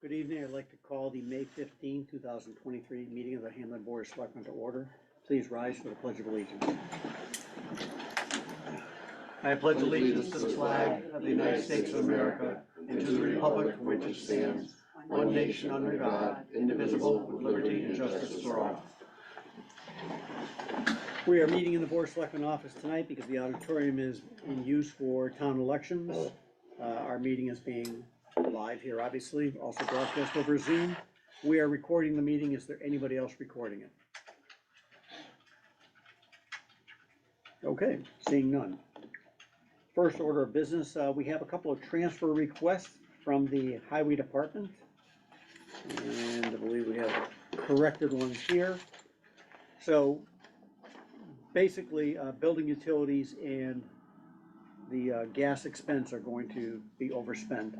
Good evening. I'd like to call the May 15, 2023 meeting of the Hampden Board of Selectmen to order. Please rise for the Pledge of Allegiance. I pledge allegiance to the flag of the United States of America and to the republic for which it stands, one nation under God, indivisible, with liberty and justice for all. We are meeting in the Board of Selectmen office tonight because the auditorium is in use for town elections. Our meeting is being live here, obviously, also broadcast over Zoom. We are recording the meeting. Is there anybody else recording it? Okay, seeing none. First order of business, we have a couple of transfer requests from the Highway Department. And I believe we have corrected ones here. So basically, building utilities and the gas expense are going to be overspent.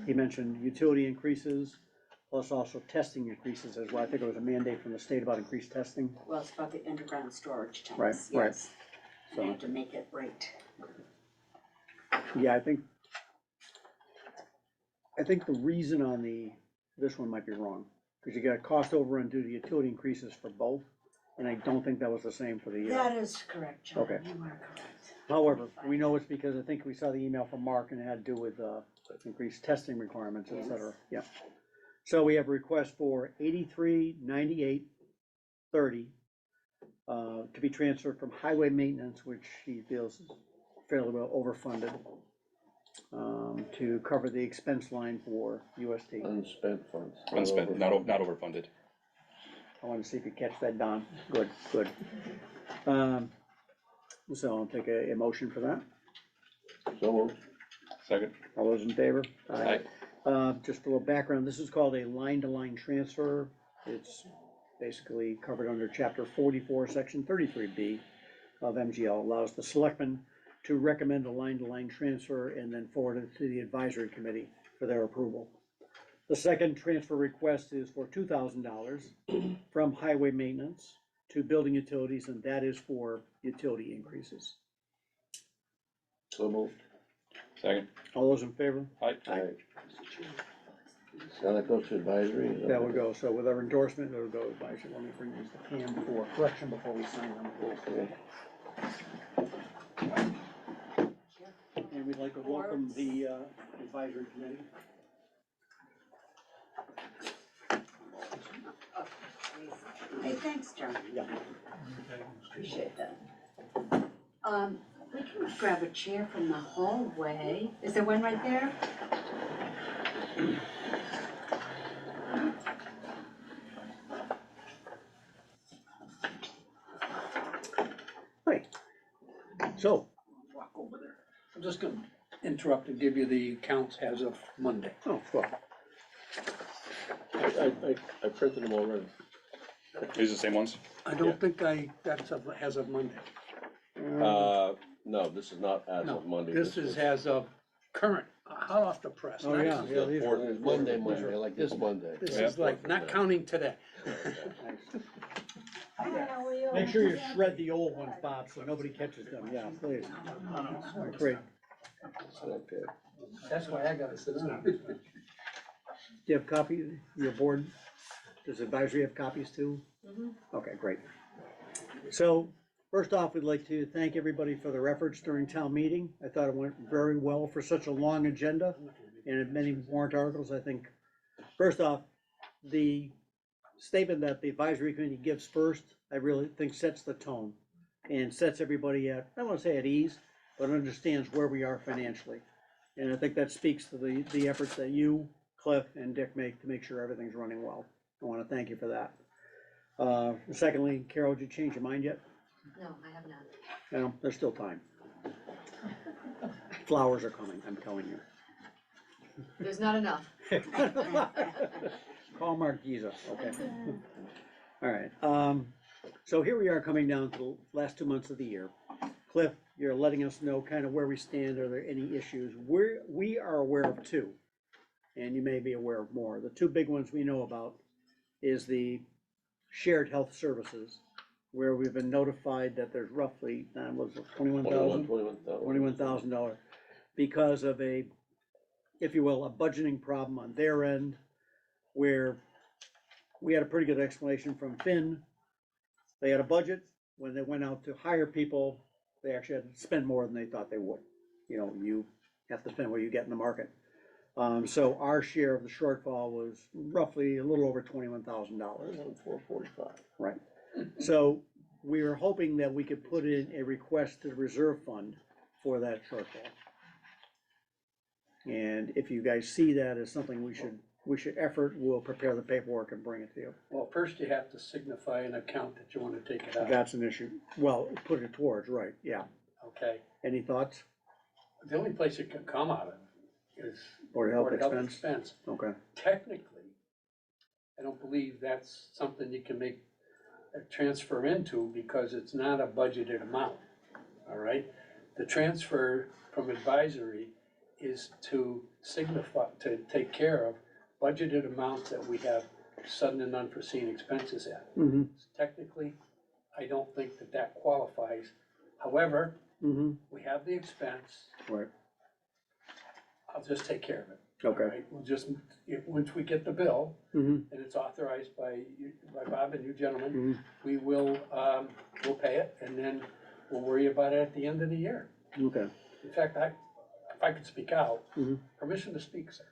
He mentioned utility increases, plus also testing increases as well. I think it was a mandate from the state about increased testing. Well, it's about the underground storage tanks. Right, yes. right. So I have to make it right. Yeah, I think the reason on this one might be wrong, because you got cost overrun due to utility increases for both, and I don't think that was the same for the. That is correct, John. Okay. You are correct. However, we know it's because I think we saw the email from Mark and it had to do with increased testing requirements, et cetera. Yeah. So we have a request for 839830 to be transferred from highway maintenance, which he feels is fairly well overfunded, to cover the expense line for UST. Unspent funds. Unspent, not overfunded. I want to see if you catch that, Don. Good, good. So I'll take a motion for that. So moved. Second. All those in favor? Aye. Just a little background, this is called a line-to-line transfer. It's basically covered under chapter 44, section 33B of MGL. Allows the selectmen to recommend a line-to-line transfer and then forward it to the advisory committee for their approval. The second transfer request is for $2,000 from highway maintenance to building utilities, and that is for utility increases. So moved. Second. All those in favor? Aye. Aye. Now that goes to advisory? is That will go, so with our endorsement, it'll go advisory. Let me bring these to Pam for correction before we sign them. Okay. And we'd like to welcome the advisory committee. Hey, thanks, John. Yeah. Appreciate that. We can grab a chair from the hallway. Is there one right there? Hi. So, Walk over there. I'm just gonna interrupt and give you the counts as of Monday. oh, well, I printed them already. These are the same ones? I don't think that's as of Monday. No, this is not as No, of Monday. this is as of current. hot off the press. Oh, not- yeah. This is the fourth Monday, like this Monday. This Yeah. is like not counting today. make sure you shred the old ones, Bob, so nobody catches them. Yeah, please. Great. Okay. That's why I gotta sit down. Do you have copy, your board, does advisory have copies too? Okay, great. So, first off, we'd like to thank everybody for their efforts during town meeting. I thought it went very well for such a long agenda and many warrant articles. I think, first off, the statement that the advisory committee gives first, I really think sets the tone and sets everybody at, I don't want to say at ease, but understands where we are financially. And I think that speaks to the efforts that you, Cliff, and Dick make to make sure everything's running well. I want to thank you for that. Secondly, Carol, did you change your mind yet? No, I have not. No, there's still time. Flowers are coming, I'm telling you. There's not enough. Call Mark Giza, okay. All right, so here we are coming down to the last 2 months of the year. Cliff, you're letting us know kind of where we stand. Are there any issues? We are aware of two, and you may be aware of more. The two big ones we know about is the shared health services, where we've been notified that there's roughly, what was it, $21,000? $21,000. $21,000 because of a if you will, a budgeting problem on their end, where we had a pretty good explanation from Finn. They had a budget, when they went out to hire people, they actually had to spend more than they thought they would. You know, you have to spend what you get in the market. So our share of the shortfall was roughly a little over $21,000. 445. Right. So we were hoping that we could put in a request to the reserve fund for that shortfall. And if you guys see that as something we should effort, we'll prepare the paperwork and bring it to you. Well, first you have to signify an account that you wanna take it out, That's an issue. Well, put it towards, right, yeah. okay? Any thoughts? The only place it can come out of is Board of Health Board of Health expense? expense. Okay, Technically, I don't believe that's something you can make a transfer into because it's not a budgeted amount, all right? The transfer from advisory is to signify, to take care of budgeted amounts that we have sudden and unforeseen expenses at. mm-hmm, Technically, I don't think that that qualifies. However, mm-hmm, we have the expense, right, I'll just take care of it. okay, All right, we'll just, once we get the bill, mm-hmm, and it's authorized by you, by Bob and you gentlemen, mm-hmm, we will, we'll pay it, and then we'll worry about it at the end of the year. okay. In fact, if I could speak out, Mhm. permission to speak, sir.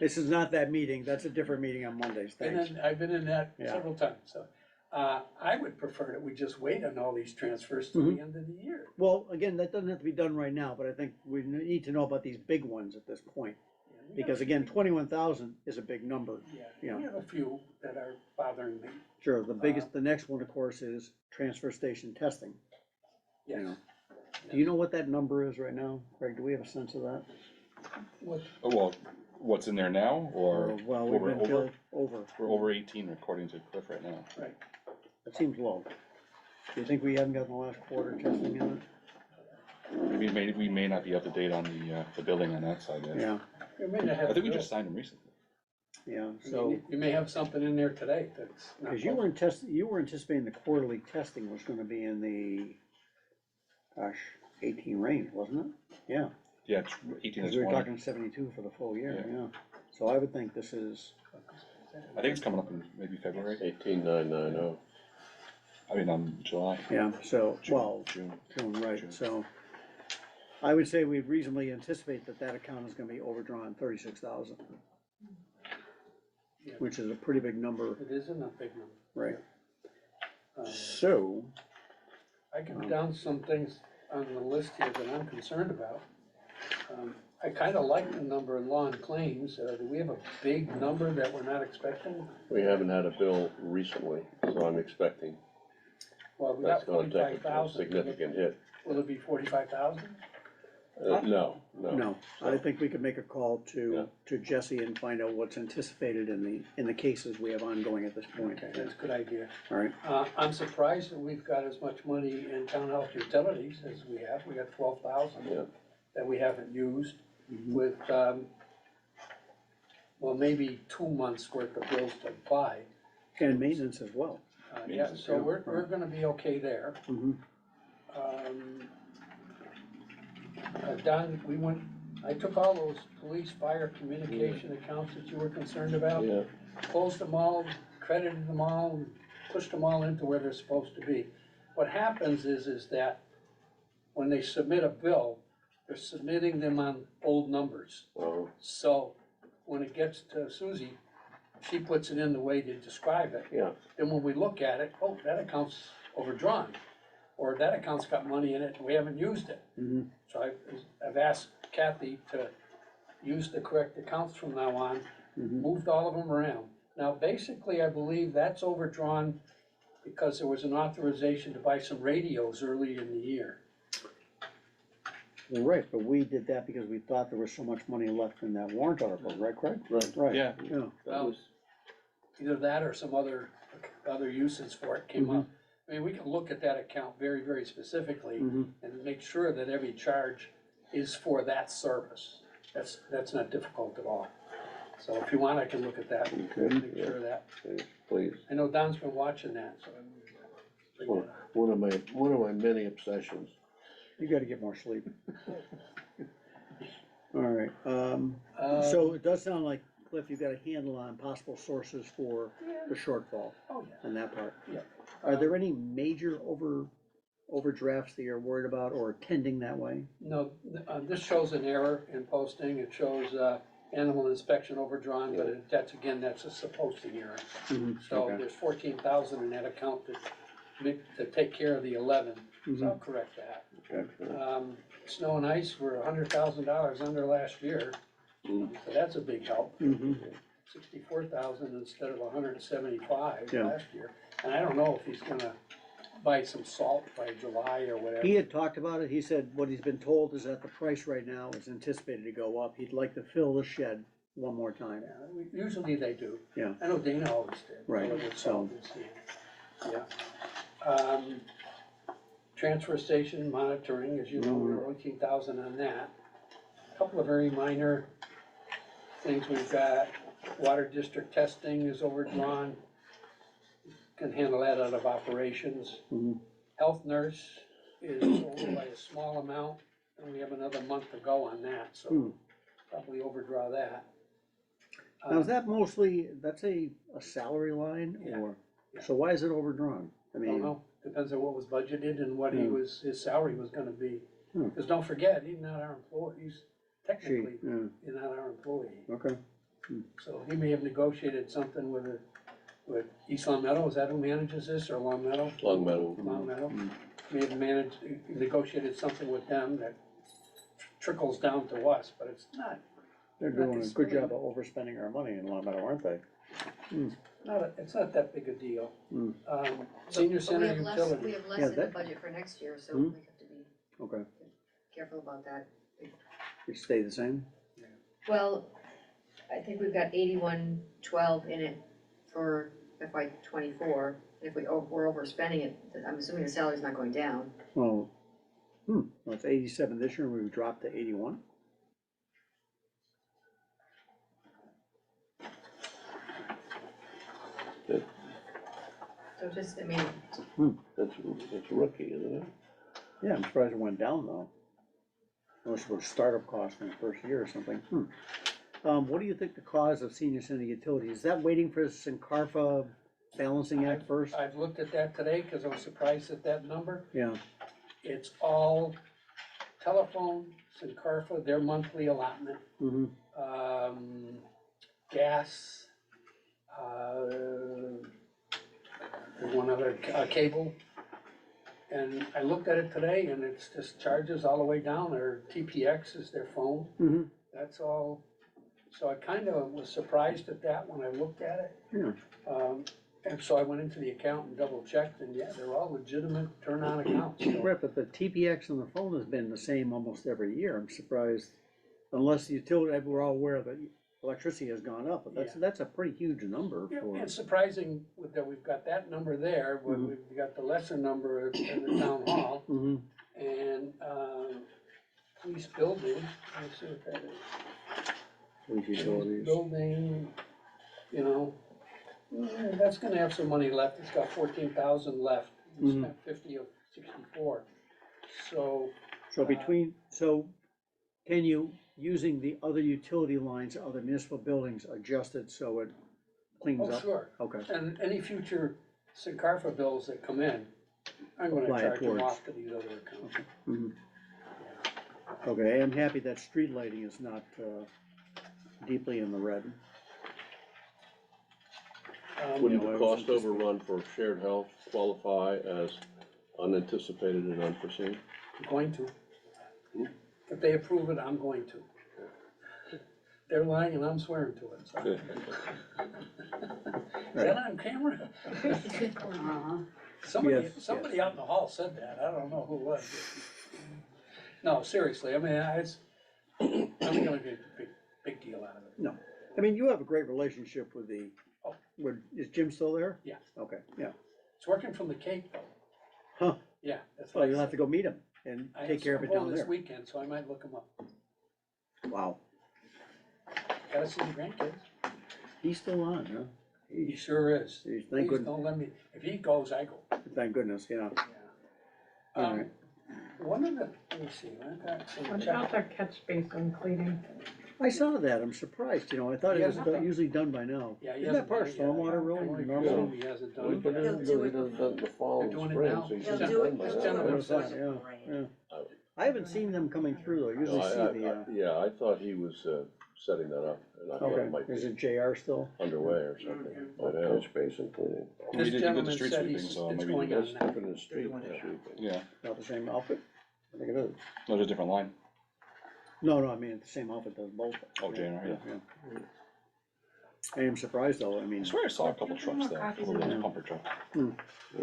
This is not that meeting, that's a different meeting on Mondays, thanks. I've been in that Yeah. several times, so, I would prefer that we just wait on all these transfers till the end of the year. Well, again, that doesn't have to be done right now, but I think we need to know about these big ones at this point. Yeah, we Because have- again, 21,000 is a big number. Yeah, yeah. we have a few that are bothering me, Sure, the biggest, the next one, of course, is transfer station testing. yes. know. Do you know what that number is right now, Craig? Do we have a sense of that? What, Oh, well, what's in there now, or Well, what we've we're been over? billed over. We're over 18 according to Cliff right now. right, That seems low. Do you think we haven't gotten the last quarter testing in We may not be up to date on the billing on that side it? yet. Yeah, you may not have. I think we the just signed them recently. yeah, bill. so, You may have something in there today that's not. because you were anticipating the quarterly testing was gonna be in the, gosh, 18 range, wasn't it? Yeah, Yeah, it's 18 because is we were 20. talking 72 for the full year, Yeah. yeah. So I would think this is, I think it's coming up in maybe February. 18990. I mean, July. yeah, so, well, June. June, right, June. so. I would say we reasonably anticipate that that account is gonna be overdrawn 36,000, Yeah. which is a pretty big number, It isn't a big number. right? Uh, So, I can down some things on the list here that I'm concerned about. I kinda like the number in law and claims, do we have a big number that we're not expecting? We haven't had a bill recently, so I'm expecting Well, we that's got gonna take a 45,000. significant hit. Will it be 45,000? No. no, I think we could make a call Yeah. to Jesse and find out what's anticipated in the cases we have ongoing at this point. Okay, that's a good idea. All right, I'm surprised that we've got as much money in town health utilities as we have, we got 12,000 Yeah. that we haven't used Mm-hmm. with, well, maybe 2 months worth of bills to buy. and maintenance as well. Yeah, so we're gonna be okay there. Mhm. Don, I took all those police, fire, communication accounts that you were concerned about. Yeah, Closed them all, credited them all, pushed them all into where they're supposed to be. What happens is that when they submit a bill, they're submitting them on old numbers. well, So when it gets to Susie, she puts it in the way to describe it. yeah, Then when we look at it, oh, that account's overdrawn, or that account's got money in it and we haven't used it. Mhm. So I've asked Kathy to use the correct accounts from now on, moved all of them around. Now, basically, I believe that's overdrawn because there was an authorization to buy some radios early in the year. Well, right, but we did that because we thought there was so much money left in that warrant article, right, Craig? right. Right. Yeah. Yeah, That was, Either that or some other uses for it came up. I mean, we can look at that account very, very specifically Mhm. and make sure that every charge is for that service. That's not difficult at all. So if you want, I can look at that and make sure of that. please. I know Don's been watching that, so. One of my many obsessions. you gotta get more sleep. All right, so it does sound like, Cliff, you've got a handle on possible sources for the shortfall Oh, yeah, in that part. yeah. Are there any major overdrafts that you're worried about or tending that way? No, this shows an error in posting, it shows, animal inspection overdrawn, but that's a posting error. So Okay. there's 14,000 in that account to take care of the 11, so I'll correct that. Okay. Snow and ice were $100,000 under last year, so that's a big help. 64,000 instead of 175 Yeah. last year. And I don't know if he's gonna buy some salt by July or whatever. He had talked about it, he said what he's been told is that the price right now is anticipated to go up, he'd like to fill the shed one more time. Yeah, usually they do. Yeah. I know Dana always did. Right, With so- salt and sand. Yeah. Transfer station monitoring, as you know, we were 18,000 on that. Couple of very minor things we've got. Water district testing is overdrawn. Can handle that out of operations. Health nurse is over by a small amount, and we have another month to go on that, so probably overdraw that. Now, is that mostly, that's a salary line, Yeah, or, yeah. so why is it overdrawn? I Don't mean, know, depends on what was budgeted and what his salary was gonna be. Hmm. Cause don't forget, he's not our employee, he's technically, yeah, he's not our employee. okay, So he may have negotiated something with East Long Meadow, is that who manages this, or Long Meadow? Long Meadow. Long Meadow, may have negotiated something with them that trickles down to us, but it's not, they're Not doing a this good really- job of overspending our money in Long Meadow, aren't they? it's not that big a deal. Hmm. Senior But center we have We utility, have less Yeah, in the that- budget for next year, so Hmm? we have to be Okay, careful about that. it stay the same? Well, I think we've got 8112 in it for FY '24. If we're overspending it, I'm assuming the salary's not going down. Well, well, it's 87 this year, and we dropped to 81? So just, I mean, That's rookie, isn't it? Yeah, I'm surprised it went down though. Unless it was startup cost in the first year or something. What do you think the cause of senior center utilities, is that waiting for Sincarfa balancing act first? I've looked at that today, cause I was surprised at that number. Yeah, It's all telephone, Sincarfa, their monthly allotment, gas, there's one other, cable. And I looked at it today and it's just charges all the way down, or TPX is their phone, that's all. So I kinda was surprised at that when I looked at it. yeah, And so I went into the account and double checked, and yeah, they're all legitimate turn-on accounts, so. right, but the TPX on the phone has been the same almost every year, I'm surprised. Unless the utility, we're all aware that electricity has gone up, but that's a pretty huge number Yeah, for. it's surprising that we've got that number there, when we've got the lesser number in the town hall, and, police building, let's see what that is. Police Police utilities. building, you know, that's gonna have some money left, it's got 14,000 left, we spent 50 of 64, so. So can you, using the other utility lines, other municipal buildings, adjust it so it cleans Oh, up? sure, Okay, and any future Sincarfa bills that come in, I'm gonna Apply it charge them towards. off to these other accounts. okay, I'm happy that street lighting is not, deeply in the red. Wouldn't Yeah, the I was cost overrun for shared health qualify as unanticipated and unforeseen? I'm going to. If they approve it, I'm going to. They're lying and I'm swearing to it, so. Is that on camera? Yes, Somebody out in the hall said that, I don't know who it was. No, seriously, I mean, I'm gonna make a big deal out of it. No, I mean, you have a great relationship with Oh. is Jim still there? Yeah. Okay, yeah, It's working from the Cape though, huh, yeah, that's well, what I you'll have said. to go meet him and take care of it I'm going down this there. weekend, so I might look him up. Wow, Gotta see the grandkids. he's still on, huh? He sure is. Thank Please goodness, don't let me, if he goes, I go. thank goodness, yeah. Yeah. All right. one of the, let me see, I got some What check. about the catch basin cleaning? I saw that, I'm surprised, you know, I thought it was usually done by now. Yeah, he Isn't that hasn't part of done it yet. stormwater I really, only normal? presume he hasn't done We it put it yet. in, he does it the following They're doing it spring, now? so he They'll should be do it. done by This now, gentleman right? says Yeah. I haven't seen them coming through though, usually No, see the, yeah, I thought he was, setting that up, and I thought it okay, might is be it JR still? underway or something, by now. Catch basin cleaning. We This did the gentleman street said sweeping, he's, so it's maybe going That's on now. different than street sweeping. Yeah, Not the same outfit? I think it is. no, it's a different line. No, I mean, the same outfit does both. Oh, JR, yeah. I am surprised though, I mean, I swear I saw a couple trucks there, a couple of those pumper trucks. Maybe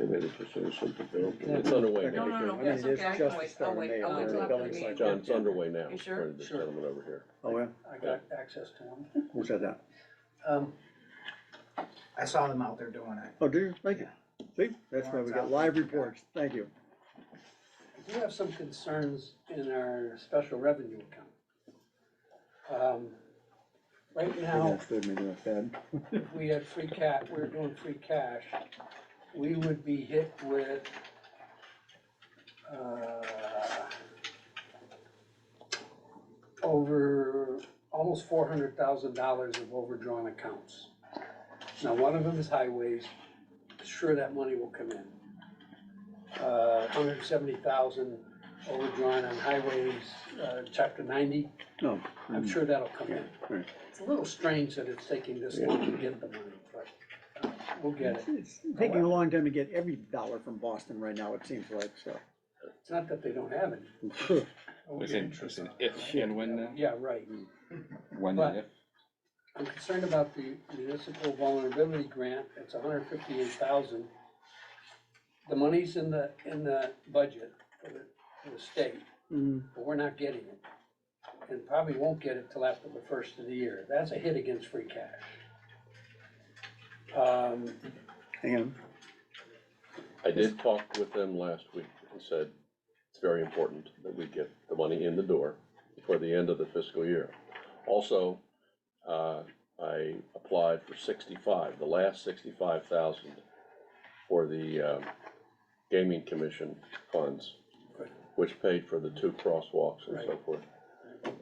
they just say something, Yeah. it's underway No, now. I mean, that's it is okay, I can just the wait, start of I'll wait, May, I'll wait or till the after billing the cycle. John, it's underway now, You sure? according to this Sure. gentleman over here. Oh, yeah, I got access to him. who said that? I saw them out there doing it. Oh, do you, thank you, see, that's why we got live reports, thank you. I do have some concerns in our special revenue account. Right Maybe now, that's good, maybe that's bad. if we had free cash, we were doing free cash, we would be hit with, over almost $400,000 of overdrawn accounts. Now, one of them is highways, sure that money will come in. 170,000 overdrawn on highways, chapter 90, No, I'm sure that'll come in. Right. It's a little strange that it's taking this long to get the money, but we'll get it. it's taking a long time to get every dollar from Boston right now, it seems like, so. It's not that they don't have any. We'll It's get interest interesting, on it. if and when now, Yeah, right. when But- and if. I'm concerned about the municipal vulnerability grant, it's 158,000. The money's in the budget for the state, Mm, but we're not getting it. And probably won't get it till after the first of the year. That's a hit against free cash. hang on, I did talk with them last week and said it's very important that we get the money in the door before the end of the fiscal year. Also, I applied for 65, the last 65,000 for the gaming commission funds, which paid for the 2 crosswalks and so forth.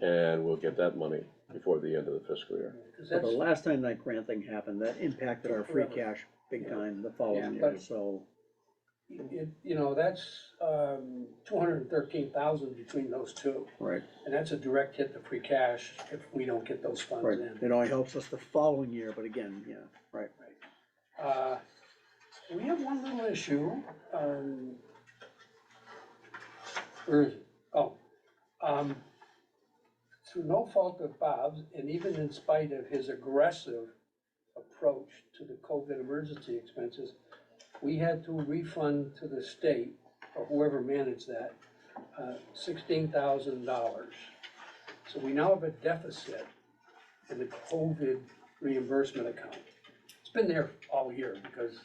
And we'll get that money before the end of the fiscal year. 'Cause but the that's, last time that grant thing happened, that impacted our free cash big time the following Yeah, year, but- so. that's 213,000 between those two. Right, And that's a direct hit to free cash if we don't get those funds right, in. it only helps us the following year, but again, yeah, right. We have one little issue, where is it? Oh, through no fault of Bob's, and even in spite of his aggressive approach to the COVID emergency expenses, we had to refund to the state, or whoever managed that, $16,000. So we now have a deficit in the COVID reimbursement account. It's been there all year because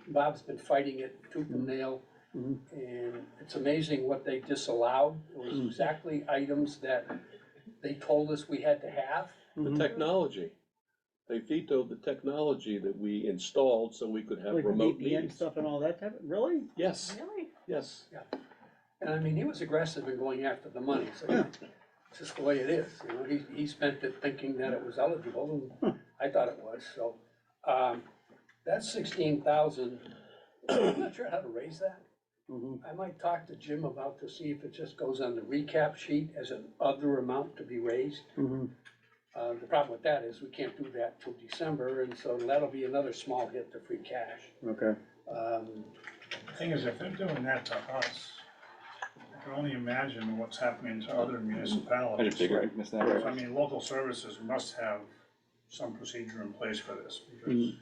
Bob's been fighting it tooth and nail. Mhm. And it's amazing what they disallowed. It was exactly items that they told us we had to have. The technology, they vetoed the technology that we installed so we could have Like the remote VPN meetings. stuff and all that type, really? Yes, Really? yes. And I mean, he was aggressive in going after the money, so it's just the way it is, you know, he spent it thinking that it was eligible, and I thought it was, so. That's 16,000, I'm not sure how to raise that. Mhm. I might talk to Jim about to see if it just goes on the recap sheet as an other amount to be raised. Mhm. The problem with that is we can't do that till December, and so that'll be another small hit to free cash. Okay, The thing is, if they're doing that to us, I can only imagine what's happening to other I municipalities. just figured we missed that. So, I mean, local services must have some procedure in place for this, because Mhm.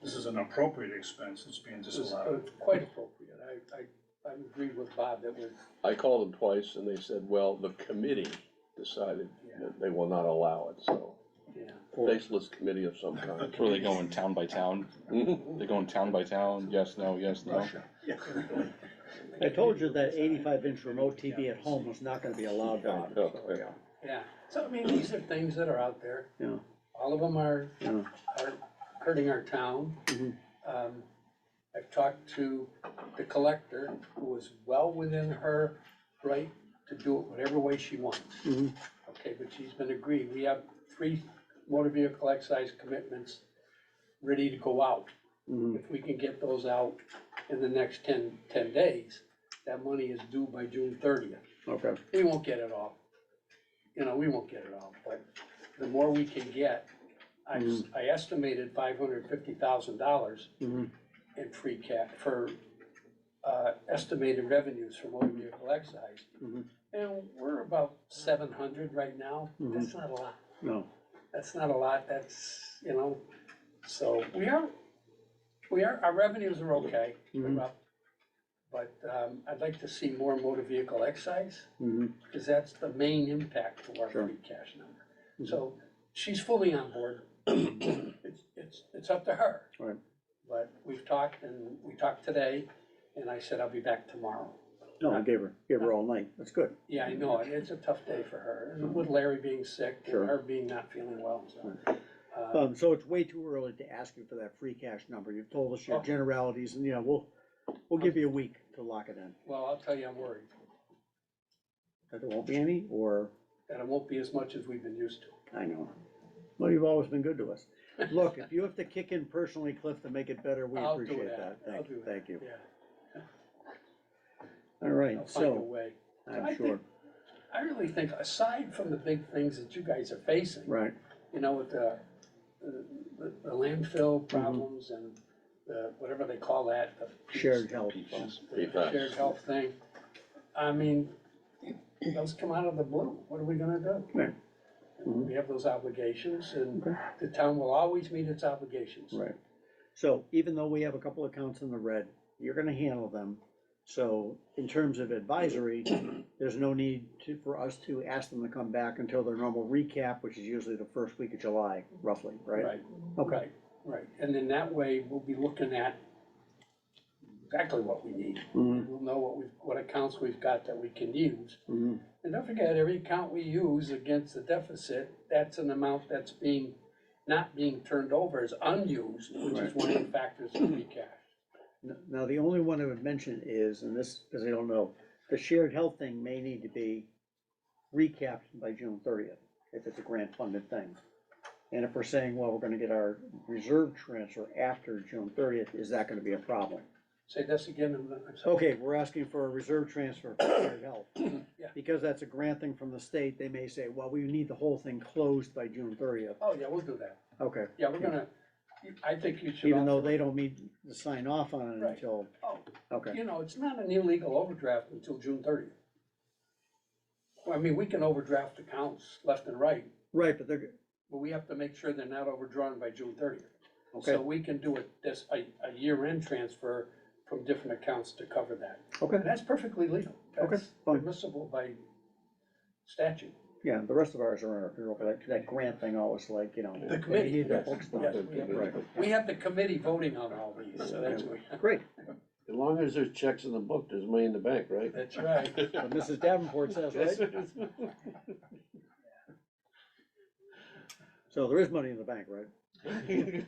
this is an appropriate expense that's being This is disallowed. quite appropriate, I agreed with Bob that was, I called them twice and they said, well, the committee decided that they will not allow it, so. yeah. Faceless committee of some kind. Were they going town by town? Mhm. They're going town by town, yes, no, yes, no? I told you that 85-inch remote TV at home was not gonna be allowed, Bob, Yeah, so, yeah. yeah, Yeah, so I mean, these are things that are out there, yeah, all of them are yeah. hurting our town. Mhm. I've talked to the collector, who is well within her right to do it whatever way she wants. Mhm. Okay, but she's been agreed, we have 3 motor vehicle excise commitments ready to go out. Mhm. If we can get those out in the next 10 days, that money is due by June 30th. Okay, We won't get it all. You know, we won't get it all, but the more we can get, I estimated $550,000 Mhm. in free cash for, estimated revenues for motor vehicle excise. Mhm. And we're about 700 right now. That's not a lot. no, That's not a lot, that's, you know, so we are, our revenues are okay. Mhm. We're up. But, I'd like to see more motor vehicle excise, Mhm. because that's the main impact to our Sure. free cash number. So she's fully on board. It's up to her. Right. But we've talked, and we talked today, and I said I'll be back tomorrow. no, I gave her all night, that's good. Yeah, I know, it's a tough day for her, and with Larry being sick, Sure. and her being not feeling well, so. So it's way too early to ask you for that free cash number, you've told us your Oh. generalities, and, we'll give you a week to lock it in. Well, I'll tell you, I'm worried That there won't be any, or, that it won't be as much as we've been used to. I know, well, you've always been good to us. Look, if you have to kick in personally, Cliff, to make it better, we I'll do appreciate that. that, I'll do that. thank you. Yeah, All right, I'll find a so, way. I'm I sure, think- I really think, aside from the big things that you guys are facing, right, with the landfill problems and the, whatever they call that, the. shared health. the shared health thing, I mean, those come out of the blue, what are we gonna do? Right. Mhm. We have those obligations, and Okay. the town will always meet its obligations. Right. So even though we have a couple of accounts in the red, you're gonna handle them. So in terms of advisory, there's no need for us to ask them to come back until their normal recap, which is usually the first week of July, roughly, right? Right, Okay, right, and then that way, we'll be looking at exactly what we need. Mhm. We'll know what accounts we've got that we can use. Mhm. And don't forget, every account we use against the deficit, that's an amount that's not being turned over as unused, which is one of the factors in free cash. Now, the only one I would mention is, and this, because I don't know, the shared health thing may need to be recapped by June 30th, if it's a grant funded thing. And if we're saying, well, we're gonna get our reserve transfer after June 30th, is that gonna be a problem? Say this again, I'm sorry. Okay, we're asking for a reserve transfer for shared health. Yeah. Because that's a grant thing from the state, they may say, well, we need the whole thing closed by June 30th. Oh, yeah, we'll do that. Okay, Yeah, we're gonna, I think you should. even though offer- they don't need to sign off on it Right. until, Oh, okay, it's not an illegal overdraft until June 30th. Well, I mean, we can overdraft accounts left and right, right, but they're, but we have to make sure they're not overdrawn by June 30th. okay, So we can do a year-end transfer from different accounts to cover that. okay, And that's perfectly legal. Okay, That's fine. permissible by statute. yeah, the rest of ours are, that grant thing always like, The you committee, need that yes, book stuff. yes, Right, we have the committee voting on all these, so that's good. great, As long as there's checks in the book, there's money in the bank, right? That's right. but Mrs. Davenport says, right? So there is money in the bank, right?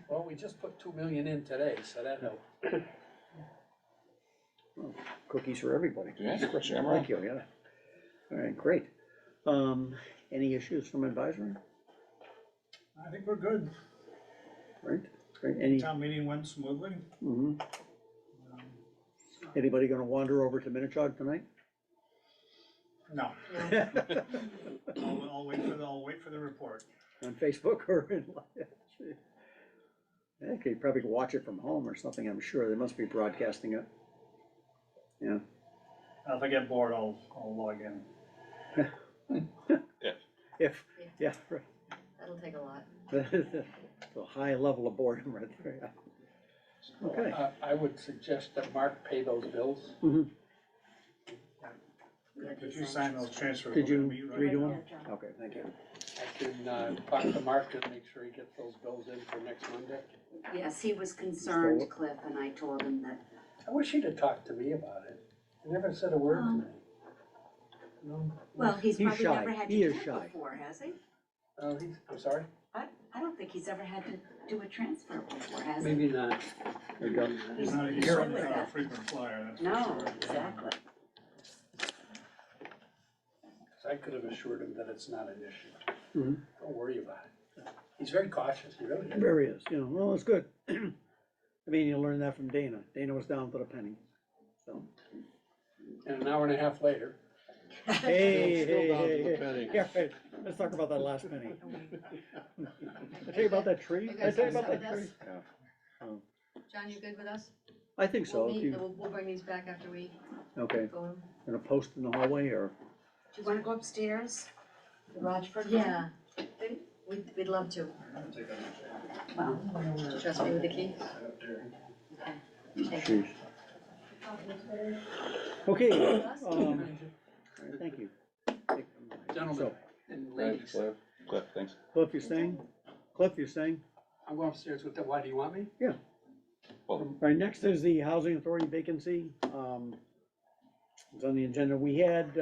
Well, we just put 2 million in today, so that helped. Cookies for everybody. Yeah, share 'em around. Thank you, yeah. All right, great. Any issues from advisory? I think we're good. Right, great, any, Town meeting went smoothly. mhm. Anybody gonna wander over to Minichog tonight? No, On I'll wait for the report. Facebook or in? Okay, you probably can watch it from home or something, I'm sure, they must be broadcasting it. Yeah, If I get bored, I'll log in. if, yeah, right. That'll take a lot. A high level of boredom right there, yeah. Okay. I would suggest that Mark pay those bills. Mhm. If you sign those transfers, Did we're you gonna meet right redo now. them? Okay, thank you. I can talk to Mark and make sure he gets those bills in for next Monday. Yes, he was concerned, Cliff, and I told him that, I wish he'd have talked to me about it. He never said a word to me. No, well, he's He's probably shy. never had to He do is it shy. before, has he? I'm sorry? I don't think he's ever had to do a transfer before, has he? Maybe not. There you go. He's not He's a good with that. frequent flyer, that's for No, sure. exactly. So I could have assured him that it's not an issue. Mhm. Don't worry about it. He's very cautious, he really is. There he is, you know, well, it's good. I mean, you learned that from Dana. Dana was down for the penny, so. And an hour and a half later, Hey, Still hey, down to hey, the hey. penny. Yeah, right. Let's talk about that last penny. I tell you about that tree? I tell you about that tree? John, you good with us? I think so. We'll If meet, you, and we'll bring these back after we okay, go in. gonna post in the hallway or? Do you wanna go upstairs? The Rochford? Yeah, we'd love to. Well, Trust me with the key. Thank you. Sheesh. Okay, thank you. gentlemen So, and Thanks, ladies, Cliff. Cliff, thanks. Cliff, you're staying? Cliff, you're staying? I'm going upstairs with the, why do you want me? All right, next is the housing authority vacancy. It's on the agenda. We had,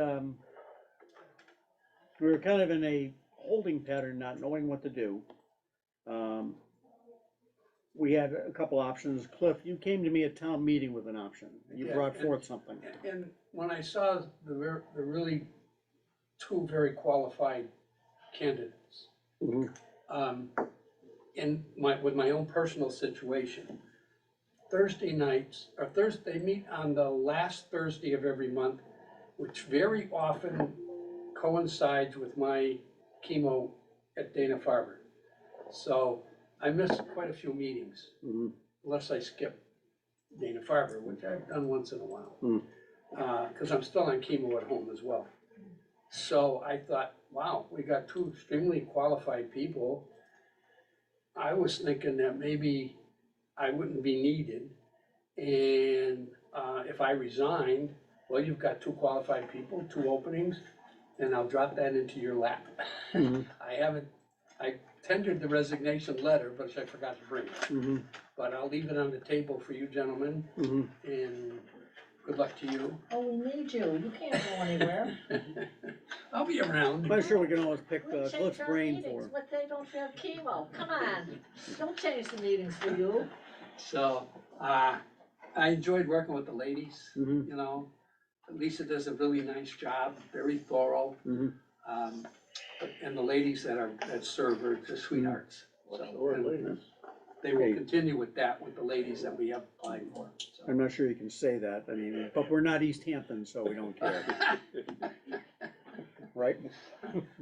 we were kind of in a holding pattern, not knowing what to do. We had a couple options. Cliff, you came to me at town meeting with an option. You Yeah, brought and- forth something. And when I saw the really two very qualified candidates, Mhm. with my own personal situation, Thursday nights, or Thursday, they meet on the last Thursday of every month, which very often coincides with my chemo at Dana-Farber. So I miss quite a few meetings, Mhm. unless I skip Dana-Farber, which I've done once in a while. Mm. Cause I'm still on chemo at home as well. So I thought, wow, we got two extremely qualified people. I was thinking that maybe I wouldn't be needed. And, if I resigned, well, you've got two qualified people, two openings, and I'll drop that into your lap. Mhm. I tendered the resignation letter, but I forgot to bring it. Mhm. But I'll leave it on the table for you gentlemen, Mhm. and good luck to you. Oh, we need you, you can't go anywhere. I'll be around. I'm sure we can always pick We change Cliff's our brain meetings, for. What they don't have chemo, come on, don't change the meetings for you. So, I enjoyed working with the ladies, Mhm. you know. Lisa does a really nice job, very thorough. Mhm. And the ladies that serve are just sweethearts. So, Or and ladies. they will Hey. continue with that with the ladies that we have applied for. so. I'm not sure you can say that. I mean, but we're not East Hampton, so we don't care, right?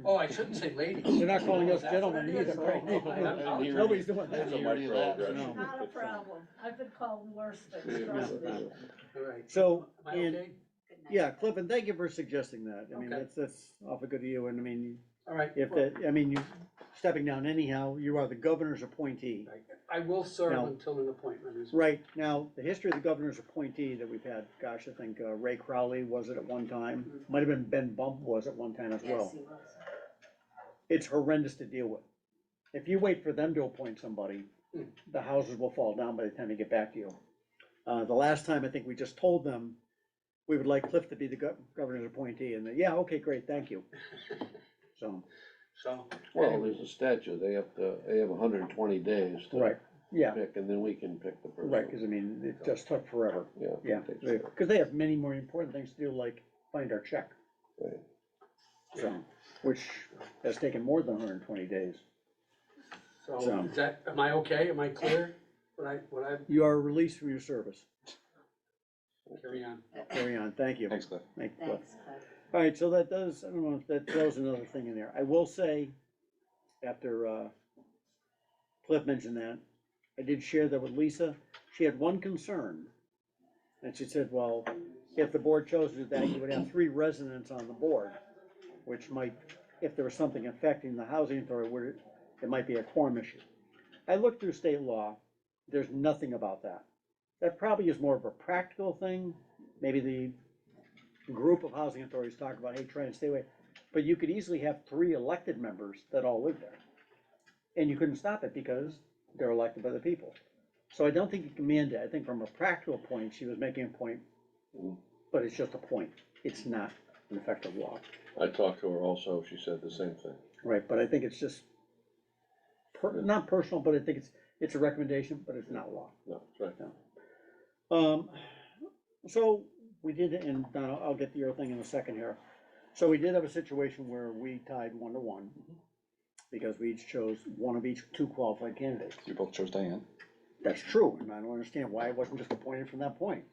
Oh, I shouldn't say ladies. They're not calling us That's gentlemen what it is. either, right? Oh, I apologize. Nobody's doing That's that. a microaggression. No. Not a problem, I've been called worse things, Yeah. trust me. All right. So, Am I and, okay? good night. yeah, Cliff, and thank you for suggesting that. I mean, Okay. that's awful good of you, and I mean, All right. if well, that, I mean, you stepping down anyhow, you are the governor's appointee. I will serve Now- until an appointment is. Right, now, the history of the governor's appointee that we've had, gosh, I think Ray Crowley was it at one time, might have been Ben Bump was at one time as well. Yes, he was. It's horrendous to deal with. If you wait for them to appoint somebody, the houses will fall down by the time they get back to you. The last time, I think we just told them, we would like Cliff to be the governor's appointee, and they, yeah, okay, great, thank you. So, So. Well, there's a statute, they have 120 days to right, yeah, pick, and then we can pick the person. right, cause I mean, it just took forever, Yeah. yeah, it takes forever. cause they have many more important things to do, like find our check. Right. So, which has taken more than 120 days. So So- is that, am I okay? Am I clear? Would I You are released from your service. carry on? Carry on, thank you. Thanks, Cliff. Thank you. Thanks, Cliff. All right, so that does, I don't know if that throws another thing in there. I will say, after Cliff mentioned that, I did share that with Lisa. She had one concern. And she said, well, if the board chose to do that, you would have 3 residents on the board, which might, if there was something affecting the housing authority, it might be a quorum issue. I looked through state law, there's nothing about that. That probably is more of a practical thing. Maybe the group of housing authorities talk about, hey, try and stay away. But you could easily have 3 elected members that all live there. And you couldn't stop it because they're elected by the people. So I don't think you can mandate. I think from a practical point, she was making a point, but it's just a point. It's not an effective law. I talked to her also, she said the same thing. Right, but I think it's just, not personal, but I think it's a recommendation, but it's not law. No, that's right. So we did, and I'll get to your thing in a second here. So we did have a situation where we tied 1-1, because we each chose one of each two qualified candidates. You both chose Diane. That's true, and I don't understand why it wasn't just appointed from that point.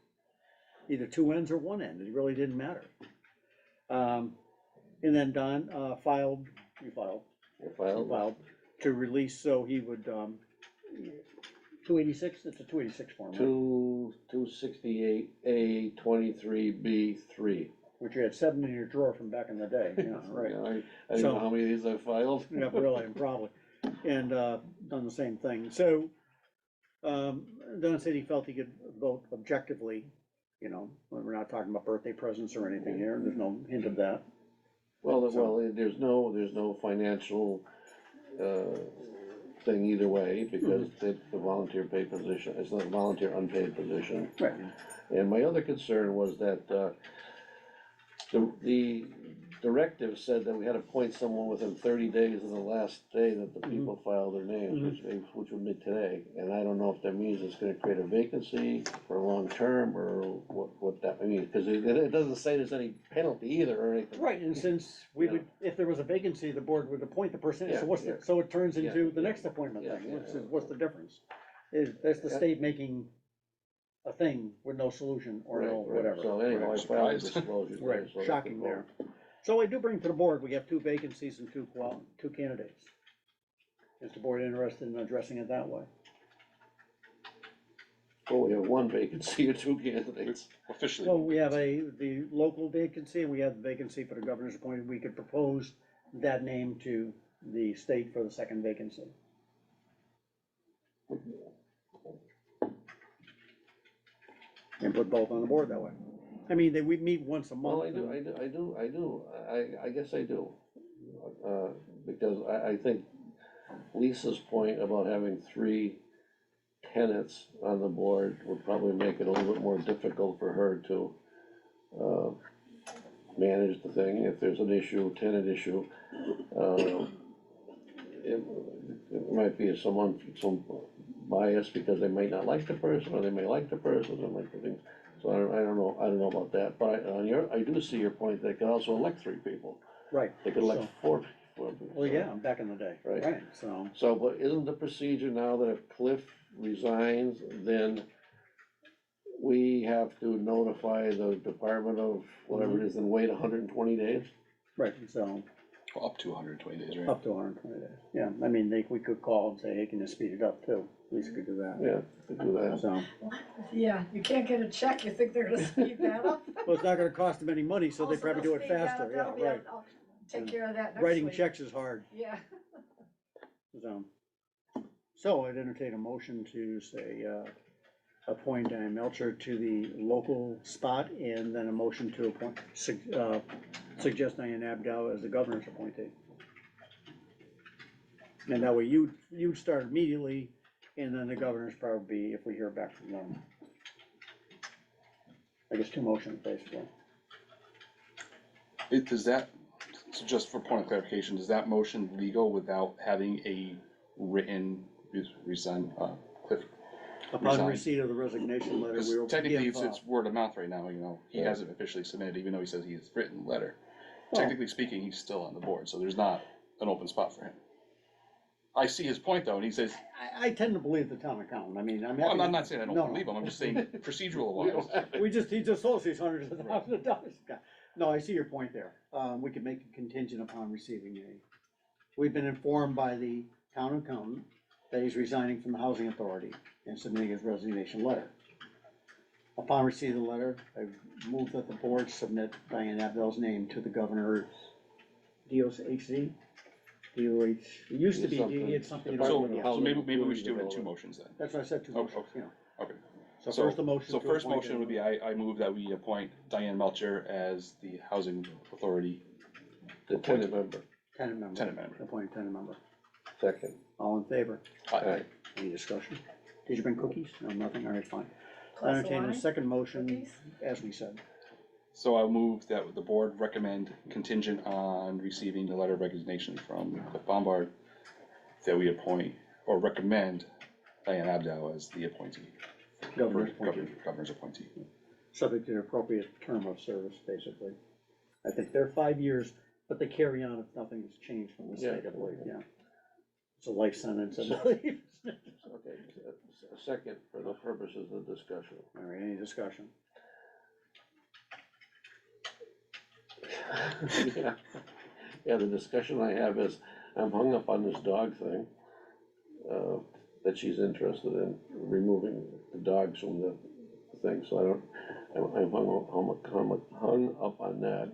Either two ends or one end, it really didn't matter. And then Don you filed to release, so he would, 286, it's a 286 form, right? 268A 23B3. Which you had 7 in your drawer from back in the day, yeah, right. Yeah, I don't know how many of these I filed. Yeah, really, probably, and, done the same thing, so, Don said he felt he could vote objectively, you know, when we're not talking about birthday presents or anything here, there's no hint of that. Well, there's no financial, thing either way, because it's a volunteer paid position, it's not a volunteer unpaid position. Right. And my other concern was that, the directive said that we had to appoint someone within 30 days of the last day that the people filed their names, which would be today. And I don't know if that means it's gonna create a vacancy for long term, or what that means, because it doesn't say there's any penalty either or anything. Right, and since we would, if there was a vacancy, the board would appoint the person, Yeah, so what's yeah. the, so it turns into Yeah, the yeah. next appointment Yeah, thing, yeah, which yeah. is, what's the difference? That's the Yeah. state making a thing with no solution or no Right, right. whatever. So anyhow, I filed a Surprised. disclosure. Right, so that shocking the there. vote- So I do bring to the board, we have 2 vacancies and 2 candidates. Is the board interested in addressing it that way? Well, we have 1 vacancy or 2 candidates. Officially. Well, we have the local vacancy, and we have the vacancy for the governor's appointed, we could propose that name to the state for the second vacancy. And put both on the board that way. I mean, we meet once a month. Well, I do, I guess I do. Because I think Lisa's point about having 3 tenants on the board would probably make it a little bit more difficult for her to, manage the thing, if there's an issue, tenant issue. It might be some bias because they might not like the person, or they may like the person, and like the thing. So I don't know about that, but I do see your point, they could also elect 3 people, Right. they could elect So- 4 people. Well, yeah, back in the day. Right. So, So, but isn't the procedure now that if Cliff resigns, then we have to notify the Department of whatever it is and wait 120 days? right, so, Well, up to 120 days, right? up to 120 days. Yeah, I mean, we could call and say, hey, can you speed it up too? Lisa could do that. Yeah, to do that. So, Yeah, you can't get a check, you think they're gonna speed that up? well, it's not gonna cost them any money, so they Also, probably they'll do it speed that faster, up, yeah, that'll be- right. I'll Take care of that next Writing week. checks is hard, Yeah. so I'd entertain a motion to say, appoint Diane Melcher to the local spot, and then a motion to appoint, suggest Diane Abdow as the governor's appointee. And that way you'd start immediately, and then the governor's probably, if we hear back from them. I guess 2 motions, basically. Does that, so just for point of clarification, is that motion legal without having a written Cliff? Upon Resign. receipt of the resignation letter, Because we will technically give, it's word of mouth right now, you know, he Yeah. hasn't officially submitted, even though he says he has written the letter. Well- Technically speaking, he's still on the board, so there's not an open spot for him. I see his point though, and he says, I tend to believe the town accountant, I mean, I'm well, happy. I'm not saying I don't No, believe him, I'm just saying procedural We wise. don't have it. he just told us he's hundreds of thousands of dollars. No, I see your point there. We could make a contingent upon receiving we've been informed by the town accountant that he's resigning from the housing authority and submitting his resignation letter. Upon receipt of the letter, I move that the board submit Diane Abdell's name to the governor's DOHC? DOH, it used to be, it's something. Department of So Housing maybe we should do it in Development. 2 motions then. That's why I said 2 Oh, motions, okay. you know. Okay. So first the motion. So to first appoint motion him. would be, I move that we appoint Diane Melcher as the housing authority The tenant member, Tenant member. tenant member. Appoint tenant member. second. All in favor? Aye. Any discussion? Did you bring cookies? No, nothing, all right, fine. Glass of Entertain a wine? second motion, Cookies? as we said. So I'll move that the board recommend contingent on receiving the letter of resignation from Cliff Bombard that we appoint or recommend Diane Abdow as the appointee. Governor's appointee, Governor's appointee. subject to an appropriate term of service, basically. I think they're 5 years, but they carry on if nothing has changed from the state, I believe, yeah. It's a life sentence, I believe. Okay, a second for the purposes of discussion. All right, any discussion? Yeah, yeah, the discussion I have is, I'm hung up on this dog thing, that she's interested in removing the dogs from the thing, so I don't, I'm hung up on that.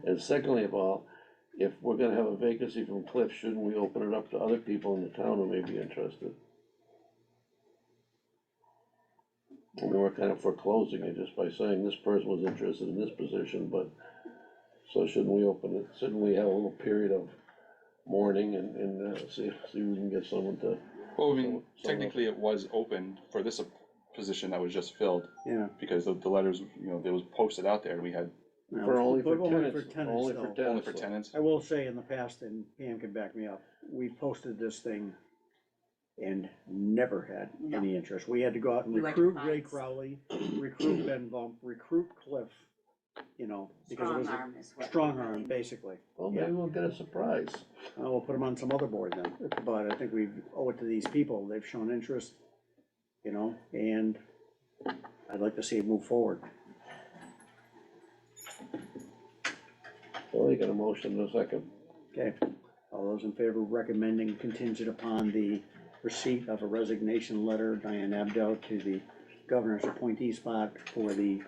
And secondly of all, if we're gonna have a vacancy from Cliff, shouldn't we open it up to other people in the town who may be interested? I mean, we're kind of foreclosing it just by saying this person was interested in this position, but, so shouldn't we open it, shouldn't we have a little period of mourning and see if we can get someone to, Well, I mean, Someone else. technically it was open for this position that was just filled, Yeah. because the letters, you know, it was posted out there, and we had for only for But only tenants, for only tenants, for though. tenants. only for tenants. I will say in the past, and Pam can back me up, we posted this thing and never had any interest. We had to go out and You had to recruit Ray find- Crowley, recruit Ben Bump, recruit Cliff, you know, because it was Strong a arm is what. strong arm, basically. Well, maybe we'll get a surprise. We'll put them on some other board then, but I think we owe it to these people, they've shown interest, you know, and I'd like to see it move forward. Well, you got a motion in a second. Okay, all those in favor of recommending contingent upon the receipt of a resignation letter, Diane Abdo, to the governor's appointee spot for the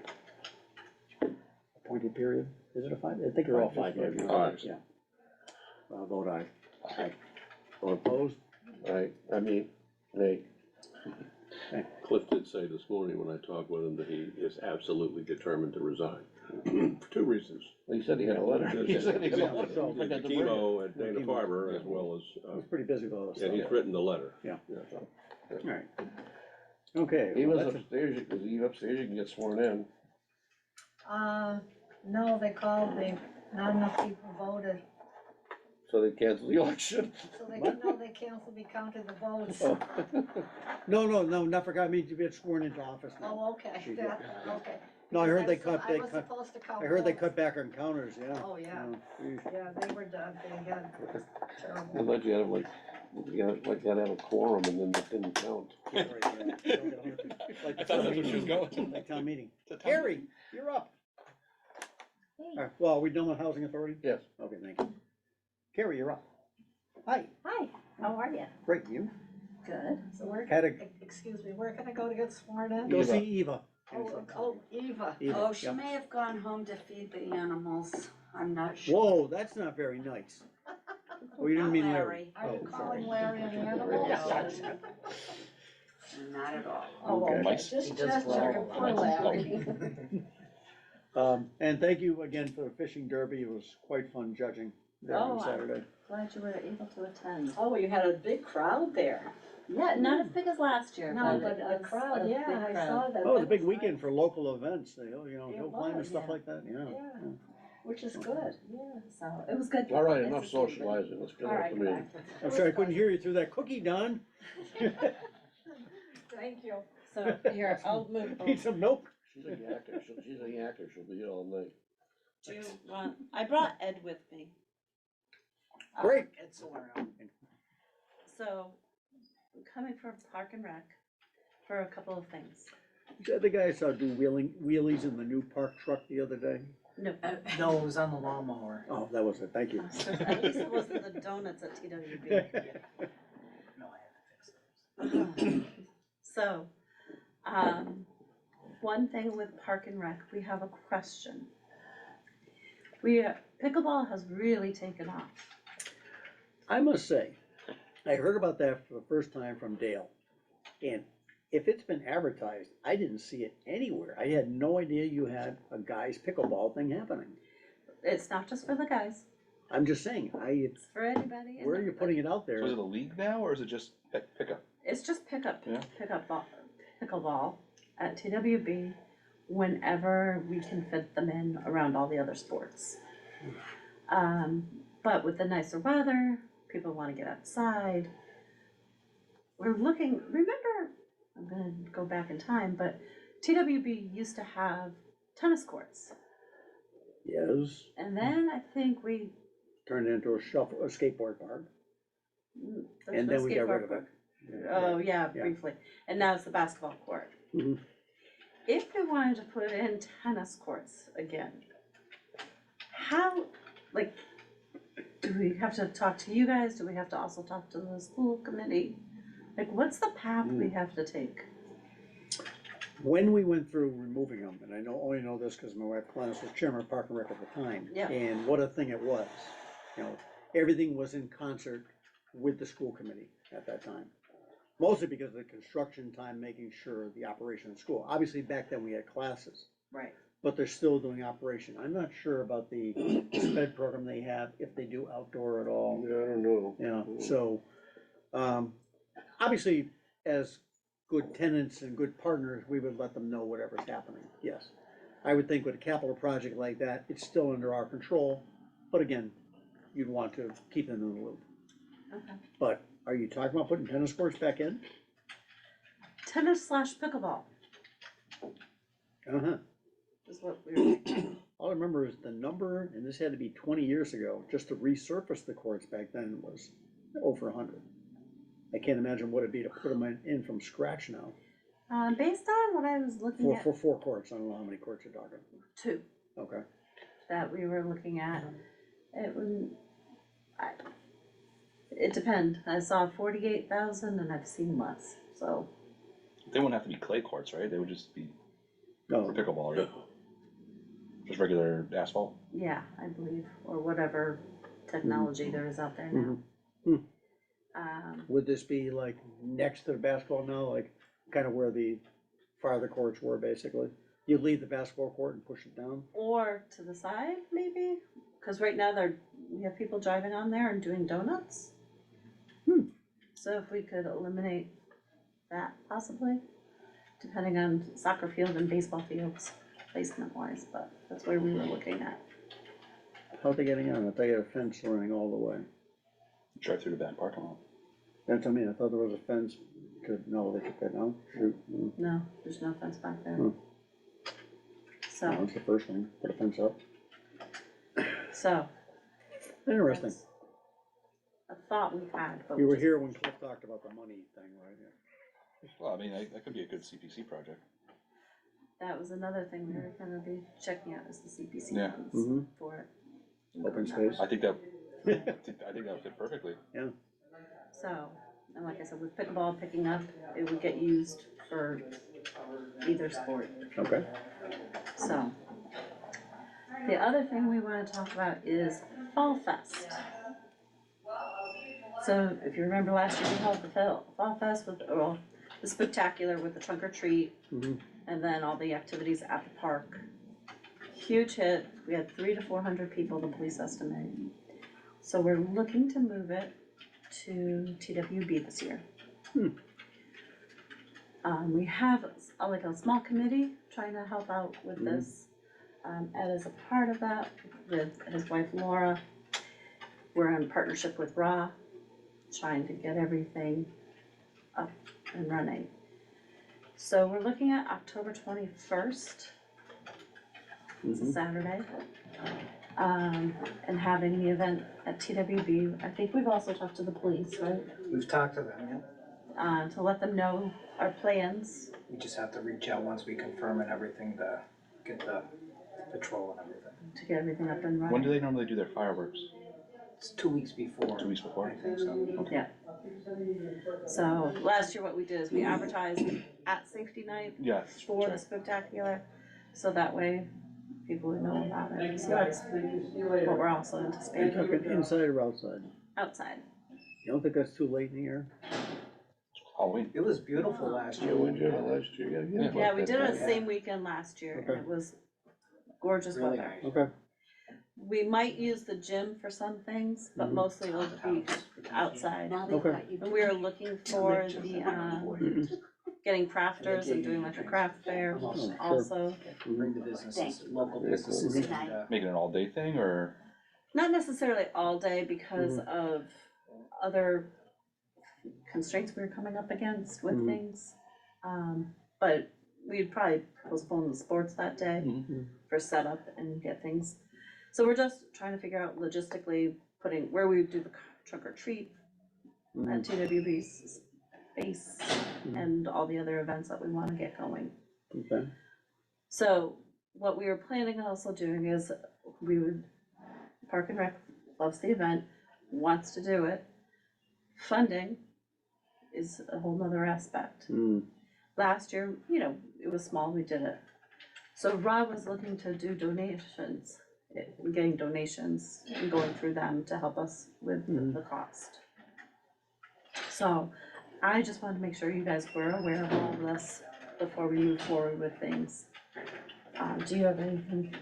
appointed period? Is it a 5? I think they're all 5 years. Five. Yeah. Vote aye. Aye. Vote opposed? I mean, nay. Okay. Cliff did say this morning when I talked with him that he is absolutely determined to resign, for 2 reasons. He said he had a letter. He said he had a Yeah, letter. so- I got the chemo at Dana Farber as well as, He's pretty busy with all this and stuff. he's written the letter. Yeah. so. All right. Okay. He well, was that's a- upstairs, is he upstairs, you can get sworn in. No, they called, not enough people voted, So they canceled the election. so they canceled, we counted the votes. Oh. No, not forgot, I mean to get sworn into office now. Oh, okay, She did, that, yeah. okay. No, I heard they Because cut, I they was cut, supposed to count I heard they votes. cut back on counters, yeah. Oh, yeah. Geez. Yeah, they were done, they had terrible. I'd like you to have like, you gotta have a quorum and then it didn't count. Right, yeah. Like I thought that's where she was going. Like town meeting. To town Carrie, you're up. Hey. All right, well, are we done with housing authority? Yes. Okay, thank you. Carrie, you're up. Hi, Hi, how are you? great, you? Good. So where, Had a, excuse me, where can I go to get sworn in? go see Eva. Oh, Eva. Eva, Oh, she yeah. may have gone home to feed the animals, I'm not sure. Whoa, that's not very nice. Oh, you didn't Not mean Larry. Are you Oh, calling sorry. Larry an animal? No. Not at all. Oh, Okay. okay, Mice? just He does checking, growl a poor lot. Larry. And thank you again for the fishing derby, it was quite fun judging there on Oh, Saturday. Glad you were able to attend. Oh, you had a big crowd there. Yeah, not as big as last year, No, but but it the was crowd, a yeah, big I crowd. saw that. Oh, it was a That big nice. weekend for local events, you know, It hill climb and was, stuff yeah. like that, yeah. Yeah, which is good, yeah. So it was good. All right, Nice enough to see everybody. socializing, let's get All off right, the go meeting. back. I'm sorry, I couldn't hear you through that cookie, Don. Thank you. So here, I'll move. Need some milk? She's a yacker, she'll be here all night. Do you want, I brought Ed with me. Great. It's around. So I'm coming from Park and Rec for a couple of things. Is that the guy I saw do wheelies in the new park truck the other day? No, No, it was on the lawnmower. Oh, that was it, thank you. at least it wasn't the donuts at TWB. No, I had to fix those. So, one thing with Park and Rec, we have a question. Pickleball has really taken off. I must say, I heard about that for the first time from Dale. And if it's been advertised, I didn't see it anywhere. I had no idea you had a guys pickleball thing happening. It's not just for the guys, I'm just saying, it's for anybody. and where are you putting it out So there? is it a league now, or is it just pickup? It's just pickup Yeah. pickleball at TWB whenever we can fit them in around all the other sports. But with the nicer weather, people wanna get outside. We're looking, remember, I'm gonna go back in time, but TWB used to have tennis courts. Yes, And then I think we, turned it into a skateboard park, there's and no then we got rid skateboard of it. park. Oh, yeah, Yeah. briefly, and now it's the basketball court. Mhm. If we wanted to put in tennis courts again, how, like, do we have to talk to you guys? Do we have to also talk to the school committee? Like, what's the path we have to take? When we went through removing them, and I only know this because my wife Glennis was chairman of Park and Rec at the time. Yeah. And what a thing it was, you know, everything was in concert with the school committee at that time. Mostly because of the construction time, making sure the operation of school, obviously back then we had classes, Right. but they're still doing operation. I'm not sure about the sped program they have, if they do outdoor at all. Yeah, I don't know. Yeah, so, obviously, as good tenants and good partners, we would let them know whatever's happening, yes. I would think with a capital project like that, it's still under our control, but again, you'd want to keep them in the loop. Okay. But are you talking about putting tennis courts back in? Tennis/pickleball Uh-huh. is what we're, All I remember is the number, and this had to be 20 years ago, just to resurface the courts back then was over 100. I can't imagine what it'd be to put them in from scratch now. based on what I was looking at, For 4 courts, I don't know how many courts you're talking. 2 Okay. that we were looking at, it would, it depends. I saw 48,000 and I've seen less, so, They wouldn't have to be clay courts, right? They would just be for No, pickleball, right? Just regular asphalt? yeah, I believe, or whatever technology there is out there now. Mhm. Um, would this be like next to the basketball now, like kind of where the farther courts were basically? You leave the basketball court and push it down? or to the side, maybe, cause right now we have people driving on there and doing donuts. So if we could eliminate that possibly, depending on soccer field and baseball fields, placement wise, but that's where we were looking at. How are they getting on? If they had a fence running all the way? Drive through the back parking lot. That's what I mean, I thought there was a fence, no, they took that down? No, there's no fence back there. Hmm. So, That's the first thing, put a fence up. so. Interesting. that's a thought we had, but. You we were just- here when Cliff talked about the money thing, right? Well, I mean, that could be a good CPC project. That was another thing we were gonna be checking out, is the CPC Yeah. funds Mhm. for it. Open space. I think that would fit perfectly. So, and like I said, with pickleball picking up, it would get used for either sport, Okay. so. The other thing we wanna talk about is Fall Fest. So if you remember last year, we held the Fall Fest with, well, the spectacular with the trunk or treat, Mhm. and then all the activities at the park. Huge hit, we had 300 to 400 people, the police estimate. So we're looking to move it to TWB this year. We have like a small committee trying to help out with this. Ed is a part of that with his wife Laura. We're in partnership with Ra, trying to get everything up and running. So we're looking at October 21st. It's a Saturday. And having the event at TWB. I think we've also talked to the police, right? We've talked to them, yeah. To let them know our plans. We just have to reach out once we confirm and everything to get the patrol and everything. To get everything up and running. When do they normally do their fireworks? It's 2 weeks before. 2 weeks before? I think so. Yeah. So last year what we did is we advertised at safety night Yes. for the spectacular, so that way people would know about it. So that's what we're also You anticipating. talking inside or outside? Outside. You don't think that's too late in the year? Halloween. It was beautiful last year. We did it last year, yeah. Yeah, we did it the same weekend last year, and Okay. it was gorgeous Really weather. nice. Okay. We might use the gym for some things, but mostly it'll be outside. Now they've Okay. got you. And we are looking for the, getting crafters and doing like a craft fair sure. also. Bring the businesses, local Very cool. businesses and, Making it an all-day thing, or? Not necessarily all day because of other constraints we were coming up against with Mhm. things. But we'd probably postpone the sports that day for setup and get things. So we're just trying to figure out logistically putting, where we would do the trunk or treat at TWB's space and all the other events that we wanna get going. Okay. So what we were planning on also doing is we would, Park and Rec loves the event, wants to do it. Funding is a whole nother aspect. Last year, you know, it was small, we did it. So Rob was looking to do donations, getting donations and going through them to help us with the cost. So I just wanted to make sure you guys were aware of all of this before we move forward with things. Do you have anything?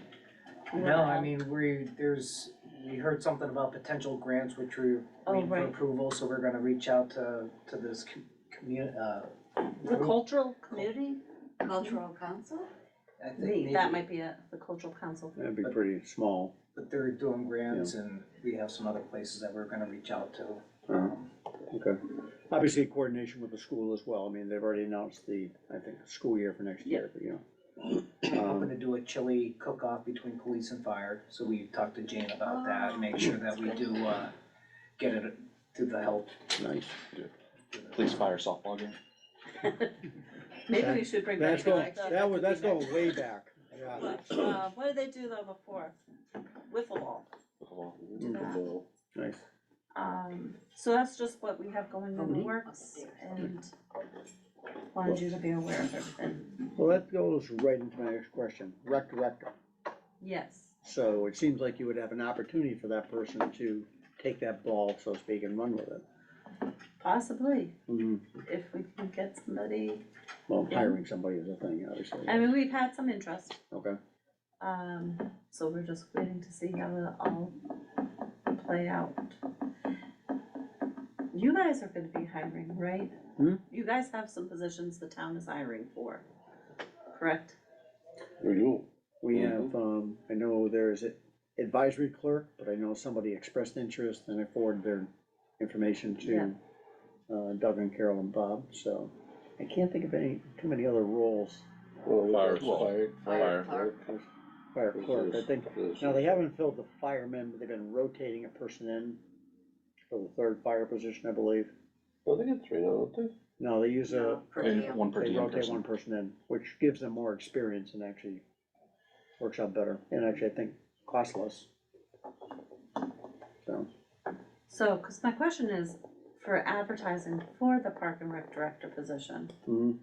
you No, wanna I add? mean, we heard something about potential grants which we're Oh, waiting for right. approval, so we're gonna reach out to this The cultural community, Cultural council? I think that maybe, might be it, the cultural council. That'd be pretty small. but they're doing grants and we have some other places that we're gonna reach out to. Okay. Obviously, coordination with the school as well. I mean, they've already announced I think, school year for next year, but, you know. Hoping to do a chili cook-off between police and fire, so we talked to Jane about that, and make sure that we do, get it to the help. Nice. Police fire softball game. Maybe we should bring That's back going, that's going way back. Yeah. what did they do though before? Wiffle ball. Nice. So that's just what we have going in the works, and wanted you to be aware of everything. Well, that goes right into my next question. Rec director. Yes, So it seems like you would have an opportunity for that person to take that ball, so to speak, and run with it. possibly, Mhm. if we can get somebody. Well, hiring somebody is a thing, obviously. I mean, we've had some interest, Okay. so we're just waiting to see how it all play out. You guys are gonna be hiring, right? You guys have some positions the town is hiring for, correct? We have, I know there's an advisory clerk, but I know somebody expressed interest and I forwarded their information Yeah. to Doug and Carol and Bob, so I can't think of too many other roles. Fire. Fire clerk, I think, now they haven't filled the firemen, but they've been rotating a person in for the third fire position, I believe. Well, they get 3 now, don't they? No, they use Per And diem. one per they diem rotate person. one person in, which gives them more experience and actually works out better, and actually I think costs less. So, cause my question is, for advertising for the Park and Rec Director position, Mhm.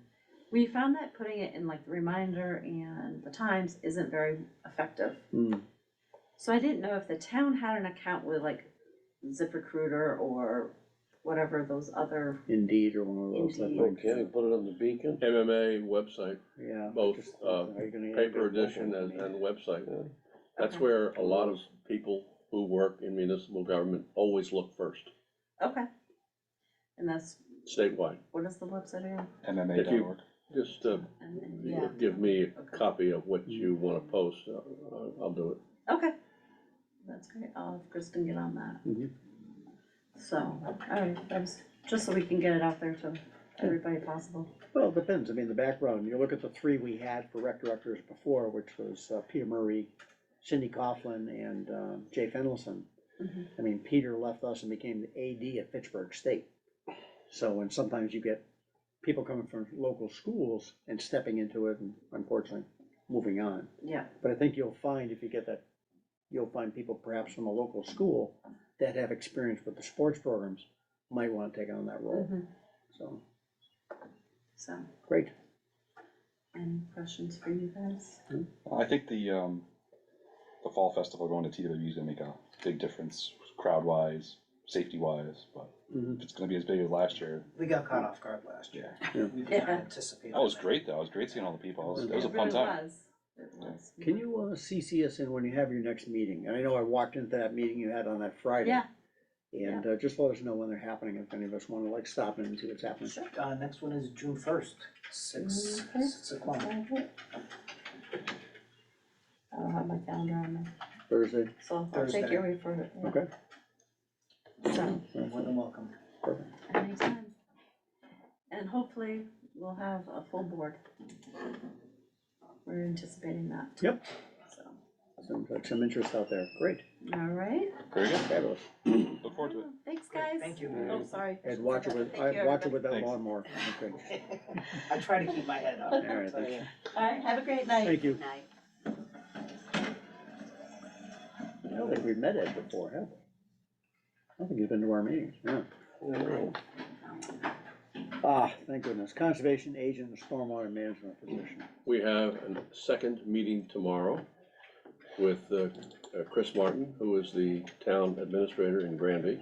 we found that putting it in like the reminder and the times isn't very effective. Mm. So I didn't know if the town had an account with like ZipRecruiter or whatever those other, Indeed, or one of those, that Indeed. thing. put it on the Beacon? MMA website, Yeah. both, just, are you gonna add paper your edition logo? and website. That's Okay. where a lot of people who work in municipal government always look first, okay. And that's, statewide. what is the website again? MMA.org. Just, And then, Yeah. give me a copy of what you wanna post, I'll do it. okay, that's great, I'll have Kristen get on that. Mhm. So, alright, that was, just so we can get it out there to everybody possible. Well, it depends, I mean, the background, you look at the three we had for rec directors before, which was Peter Murray, Cindy Coughlin, and Jay Fendelson. Mhm. I mean, Peter left us and became the AD at Fitchburg State. So, and sometimes you get people coming from local schools and stepping into it and unfortunately moving on. Yeah, But I think you'll find, if you get that, you'll find people perhaps from a local school that have experience with the sports programs might wanna take on that role, mhm. so, So, great. any questions for you guys? I think the fall festival going to TWB is gonna make a big difference, crowd-wise, safety-wise, but Mhm. if it's gonna be as big as last year, We got caught off guard last year. Yeah. We did Yeah. not anticipate. that was great though, it was great seeing all the people, it was a It fun really time. was, it was. Can you CC us in when you have your next meeting? And I know I walked into that meeting you had on that Friday. Yeah, And just let us know when they're happening, if any of us wanna like stop in and see what's happening. sure. Next one is June 1st, Okay. 6 o'clock. I don't have my calendar on there, Thursday, so I'll take Thursday. your word for it. Yeah. okay? So, More than welcome. Perfect. anytime. And hopefully, we'll have a full board. We're anticipating that. Yep. So, Some interest out there, great, all right. Very good. fabulous. Look forward to it. Thanks, guys. Thank you. Oh, sorry. And watch it with, Thank you, watch it with that Thanks. lawnmower, okay. I try to keep my head up. All right, thank you. All right, have a great night. Thank you. Good night. I don't think we've met Ed before, have we? I don't think he's been to our meetings, yeah. Thank goodness, conservation agent and stormwater management position. We have a second meeting tomorrow with Chris Martin, who is the town administrator in Granby.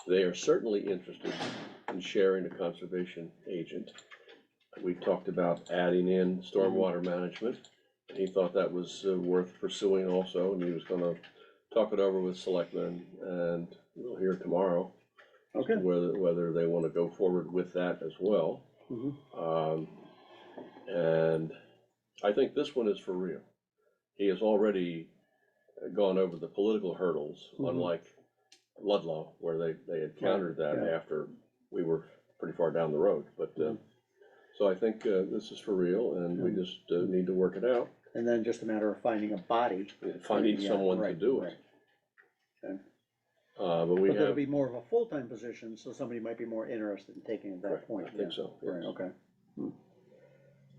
They are certainly interested in sharing a conservation agent. We talked about adding in stormwater management. He thought that was worth pursuing also, and he was gonna talk it over with selectmen, and we'll hear tomorrow Okay. whether they wanna go forward with that as well. Mhm. And I think this one is for real. He has already gone over the political hurdles, Mhm. unlike Ludlow, where they had countered that yeah. after we were pretty far down the road, but, so I think, this is for real, and we just, need to work it out, And then just a matter of finding a body. finding Yeah, someone to right, do it. right. Okay. But we But that'll have, be more of a full-time position, so somebody might be more interested in taking it at that Correct, point. I think yeah. so, Right, yes. okay.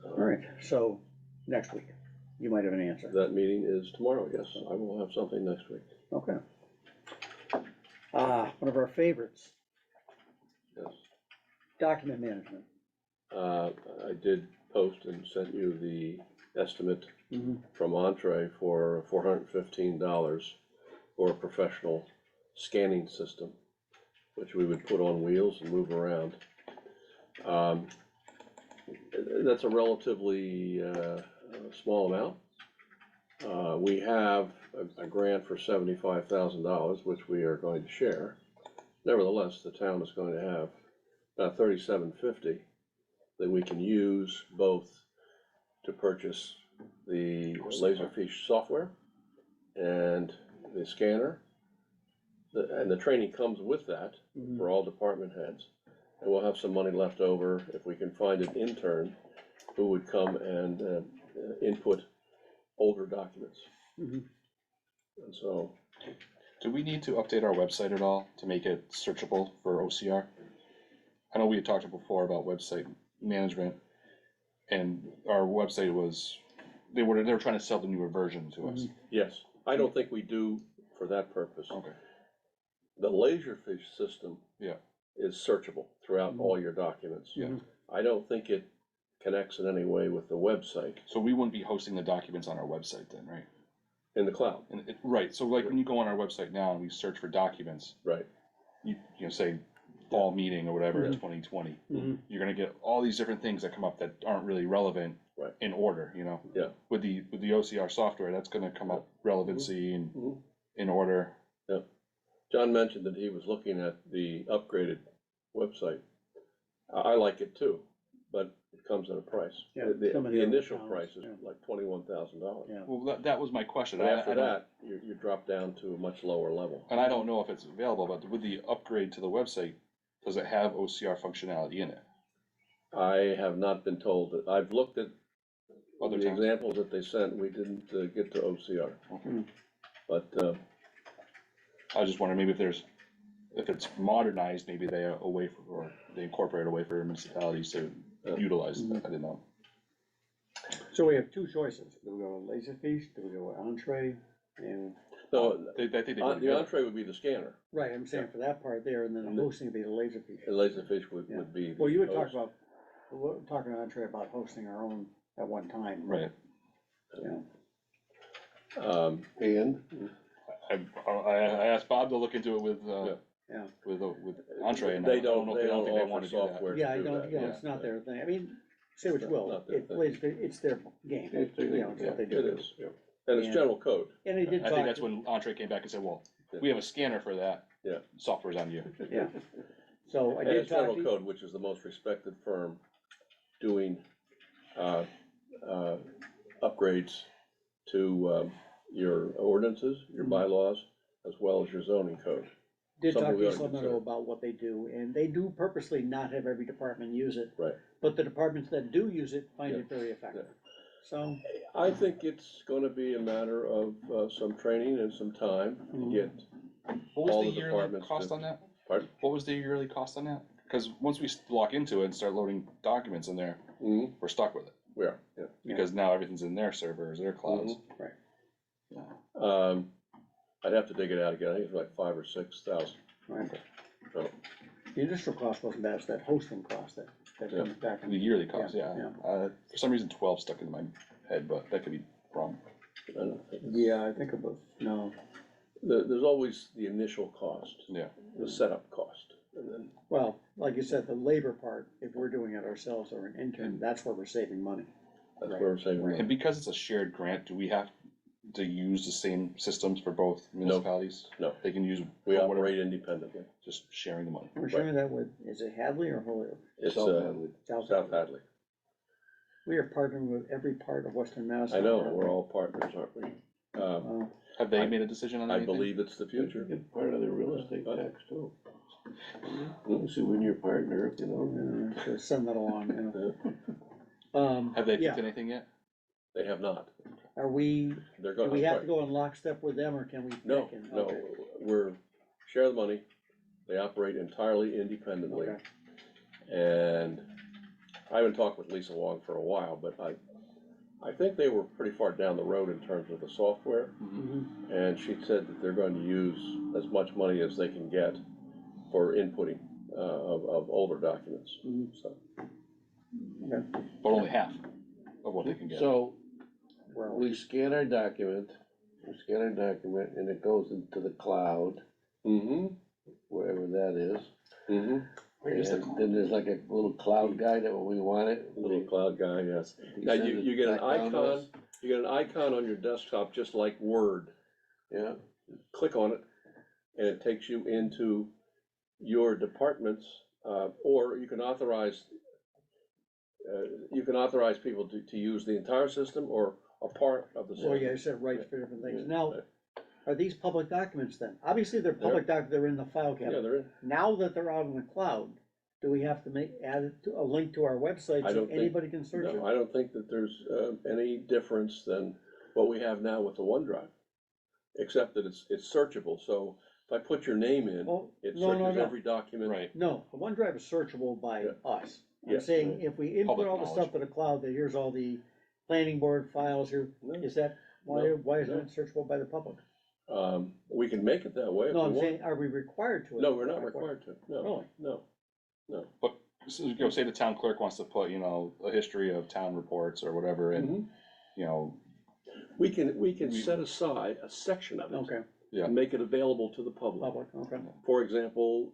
All right, so next week, you might have an answer. that meeting is tomorrow, yes, I will have something next week, Okay. One of our favorites, yes. document management. I did post and sent you the estimate Mhm. from Entree for $415 for a professional scanning system, which we would put on wheels and move around. That's a relatively small amount. We have a grant for $75,000, which we are going to share. Nevertheless, the town is going to have about $3,750 that we can use both to purchase the Laserfish software and the scanner. And the training comes with that for all department heads. And we'll have some money left over if we can find an intern who would come and input older documents. Mhm. And so, Do we need to update our website at all to make it searchable for OCR? I know we had talked before about website management, and our website was, they were trying to sell the newer version to us. yes, I don't think we do for that purpose. Okay. The Laserfish system Yeah. is searchable throughout all your documents. Yeah. I don't think it connects in any way with the website So we wouldn't be hosting the documents on our website then, right? in the cloud, Right, so like when you go on our website now and we search for documents, right? you know, say fall meeting or whatever, Mhm. 2020. Mhm. You're gonna get all these different things that come up that aren't really relevant Right. in order, you know? Yeah. With the OCR software, that's gonna come up relevancy and Mhm. in order. John mentioned that he was looking at the upgraded website. I like it too, but it comes at a price. Yeah, The some of the other initial towns, price is yeah. like $21,000. Yeah. Well, that was my question. But I after don't- that, you drop down to a much lower level. And I don't know if it's available, but with the upgrade to the website, does it have OCR functionality in it? I have not been told that, I've looked at Other the towns? examples that they sent, we didn't get to OCR. Okay. But, I was just wondering, maybe if it's modernized, maybe they are a way for, or they incorporate a way for municipalities to utilize it. I didn't know. So we have two choices, do we go with Laserfish, do we go with Entree, and, no, I think they go the together. entree would be the scanner, right, I'm saying for that part there, and then the hosting would be the Laserfish. and Laserfish would Yeah. be. the Well, you had talked host. about, we were talking to Entree about hosting our own at one time. Right. Yeah. And I asked Bob to look into it with, Yeah. with Entree, and I they don't don't, know they if don't they offer want to do that. software to Yeah, I do don't, that. you know, it's not their thing, I mean, say what you will, Not their thing. it's their game, It's you know, it's what they It do. is, yeah. And it's And- general code, And they did I talk, think that's when Entree came back and said, well, we have a scanner for that. Yeah. Software's on you. yeah, so I and did it's talk general to, code, which is the most respected firm doing, upgrades to, your ordinances, your bylaws, as well as your zoning code. did talk something we to ought to East consider. about what they do, and they do purposely not have every department use it. Right. But the departments that do use it find Yeah. it very effective. So, I think it's gonna be a matter of, some training and some time to get, What all was the the yearly departments cost to- on that? Pardon? What was the yearly cost on that? Cause once we lock into it and start loading documents in there, Mhm, we're stuck with it, we are, yeah. because now everything's in their servers, their clouds. right. I'd have to dig it out again, I think it's like 5,000 or 6,000. Right. So, The initial cost wasn't bad, it's that hosting cost that Yeah. comes back. The yearly cost, Yeah, yeah. For some reason 12 stuck in my head, but that could be wrong. I don't think- Yeah, I think it was, no, There's always the initial cost, Yeah. the setup cost, and then, well, like you said, the labor part, if we're doing it ourselves or an intern, that's where we're saving money. that's Right, where we're saving. right. And because it's a shared grant, do we have to use the same systems for both municipalities? No. They can use. We whatever- operate independently. Just sharing the money. We're sharing that with, is it Hadley or Holyoke? It's, South South Hadley. We are partnering with every part of Western Mass. I know, we're all partners, aren't we? Have they made a decision on I anything? believe it's the future. Get part of their real estate tax too. See, when you're a partner, you know. So send that along, you know. Have they Yeah. picked anything yet? They have not. Are we, They're do going, we have to go in lockstep with them, or can we? No, pick and- no, okay, we're, share the money. They operate entirely independently. Okay. And I haven't talked with Lisa Wong for a while, but I think they were pretty far down the road in terms of the software. Mhm. And she said that they're going to use as much money as they can get for inputting, of older documents, Mhm. so. But only half of what they can get. So, Well, we scan our document, and it goes into the cloud, Mm-hmm, wherever that is. mm-hmm. And then there's like a little cloud guy that when we want it. Little cloud guy, yes. he Now, sends it you get an back down to us. icon, you get an icon on your desktop, just like Word. Yeah, Click on it, and it takes you into your departments, or you can authorize people to use the entire system or a part of the system. well, yeah, you said rights for different things. Yeah. Now, are these public documents then? Obviously, they're public documents, they're in the file Yeah, cabinet. they're in. Now that they're out in the cloud, do we have to add it to, a link to our website I so don't think- anybody can search it? No, I don't think that there's, any difference than what we have now with the OneDrive, except that it's searchable, so if I put your name in, Well, it no, no, searches no. every document. Right. No, the OneDrive is searchable by Yeah. us. I'm Yes, saying right. if we input Public all the stuff to the cloud, that here's all the planning board files here, No. is that, why No, isn't no. it searchable by the public? We can make it that way if we No, I'm want. saying, are we required to? No, we're not required to, no, Really? no. But, so, you know, say the town clerk wants to put, you know, a history of town reports or whatever, and, Mhm. you know, We can set aside a section of it Okay, yeah. and make it available to the public. public, okay. For example,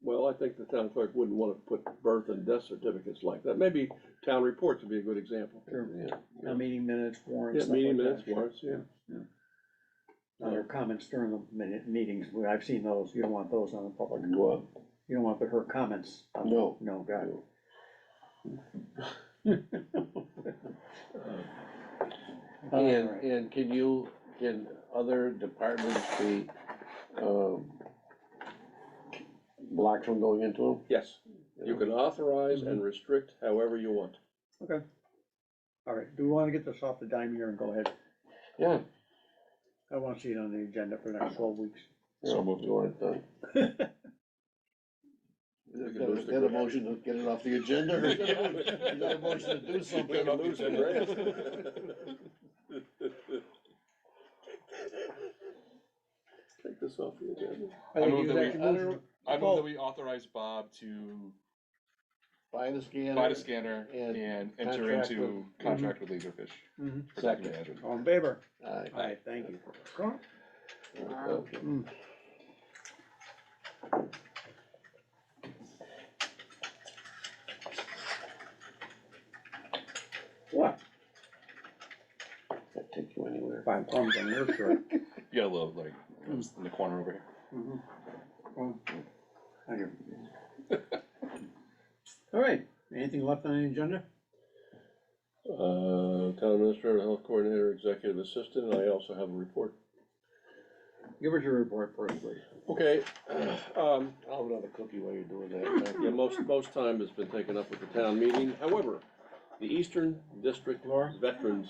well, I think the town clerk wouldn't want to put birth and death certificates like that. Maybe town reports would be a good example. Sure. yeah. Now, meeting minutes, warrants, Yeah, stuff meeting like that, minutes, sure. warrants, yeah. Other comments during the meetings, I've seen those, you don't want those on the public. What? You don't want her comments. No. No, got it. And can other departments be, blocked from going into them? Yes, you can authorize and restrict however you want. Okay. All right, do we wanna get this off the dime here and go ahead? Yeah. I wanna see it on the agenda for the next 12 weeks. So moved. You want it done? We can Is lose the that a grant. motion to get it off the agenda, or is that a motion to do something? We can lose the grant. Take this off the agenda. I think move you that actually I moved don't- it. I Well- move that we authorize Bob to Buy the scanner. buy the scanner And and enter contract into with- contract with Laserfish. Mhm. for Second. document management. All in favor? Aye. Aye, thank you. Okay. What? Can't take you anywhere. Five thumbs on your shirt. You got a little, like, it's in the corner over here. Mhm. Well, thank you. All right, anything left on the agenda? Town administrator, health coordinator, executive assistant, and I also have a report. Give us your report first, please. Okay, I'll have another cookie while you're doing that. yeah, most time has been taken up with the town meeting. However, the Eastern District Veterans,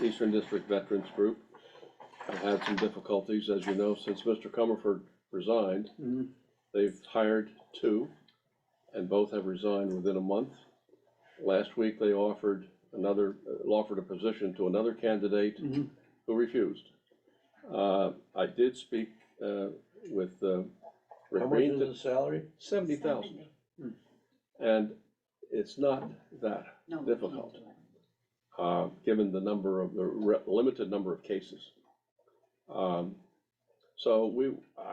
Eastern District Veterans Group have had some difficulties, as you know, since Mr. Comerford resigned. Mhm. They've hired two, and both have resigned within a month. Last week, they offered a position to another candidate Mhm. who refused. I did speak, with, Rick How much Green, is the salary? 70,000. And it's not that No, we can't difficult, do it. given the limited number of cases. So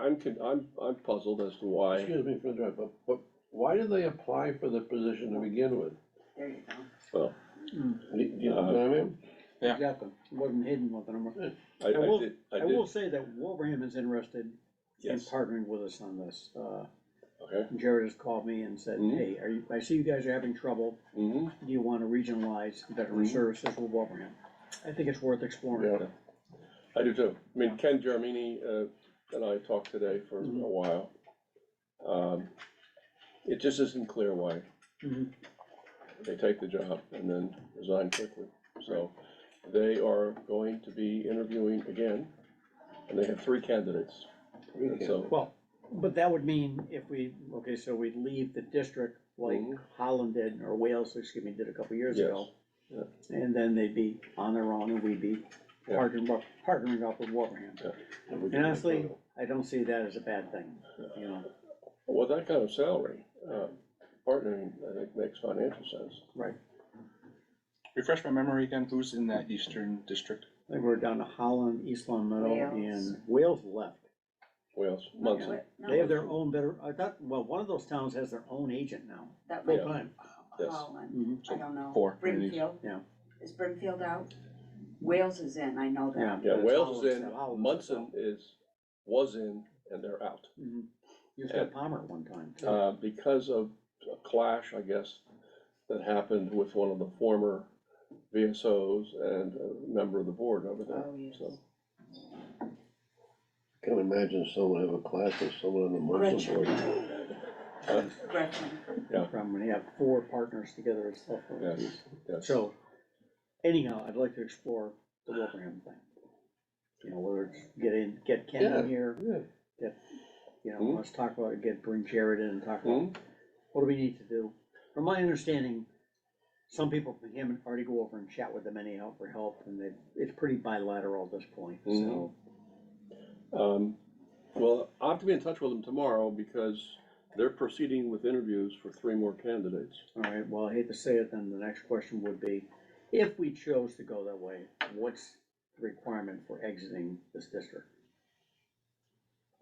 I'm puzzled as to why. Excuse me for interrupting, but why did they apply for the position to begin with? There you go. Well, You know what I mean? Yeah. Exactly, it wasn't hidden with the number. I I will did, say that Wolverham is interested in yes, partnering with us on this. okay. Jared has called me and said, Mhm. hey, I see you guys are having trouble, Mm-hmm, do you wanna regionalize veteran Mhm. services with Wolverham? I think it's worth exploring. yeah, I do too. I mean, Ken Germini, and I talked today for a Mhm. while. It just isn't clear why Mhm. they take the job and then resign quickly. So they are going to be interviewing again, and they have three candidates. And so, Well, but that would mean if so we'd leave the district like Mhm. Holland did, or Wales, did a couple years Yes. ago. Yeah. And then they'd be on their own and we'd be Yeah. partnering up with Wolverham. Yeah. And honestly, I don't see that as a bad thing, you know, with that kind of salary, partnering, I think, makes financial sense. right. Refresh my memory again, who's in that Eastern District? I think we're down to Holland, East Long Meadow, Wales. and Wales left. Wales, Munson. They have their own one of those towns has their own agent now, That full might Yeah. time. be Yes. Holland, Mhm. I don't know. Four. Brimfield? Yeah. Is Brimfield out? Wales is in, I know Yeah. that. Yeah, That's Wales is in, Holland's Munson was in, and they're out. Mhm. Used to have Palmer at one time. too. Because of a clash, I guess, that happened with one of the former VSOs and a member of the board over there, Oh, yes. so. Can't imagine someone have a class with someone on the Muslim board. Gretchen. From when you have four partners together and stuff. Yes, yes. So, anyhow, I'd like to explore the Wilbraham thing. You know, whether it's get Ken Yeah. in here, Yeah. let's talk about it, bring Jared in and talk about, Mhm. what do we need to do? From my understanding, some people from him already go over and chat with them anyhow for help, and it's pretty bilateral at this point, so. Well, I'll have to be in touch with them tomorrow because they're proceeding with interviews for 3 more candidates. All right, well, I hate to say it, then the next question would be, if we chose to go that way, what's the requirement for exiting this district?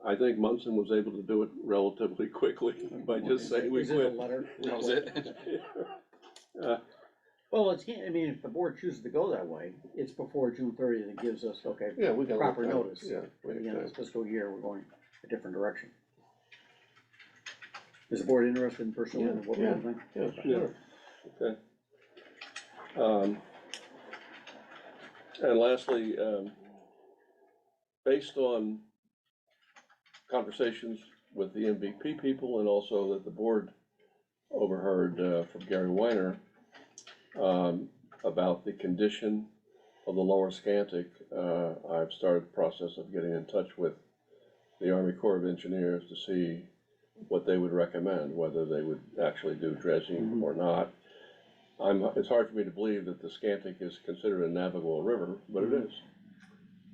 I think Munson was able to do it relatively quickly by just saying we Is it a quit. letter? That was it? Well, if the board chooses to go that way, it's before June 30th, it gives us, Yeah, we got. proper notice. Yeah. At the end of this fiscal year, we're going a different direction. Is the board interested in pursuing what we're doing? Yeah, Yeah. sure. Okay. And lastly, based on conversations with the MVP people and also that the board overheard from Gary Weiner about the condition of the lower Scantic, I've started the process of getting in touch with the Army Corps of Engineers to see what they would recommend, whether they would actually do dredging or not. It's hard for me to believe that the Scantic is considered a navigable river, but it is.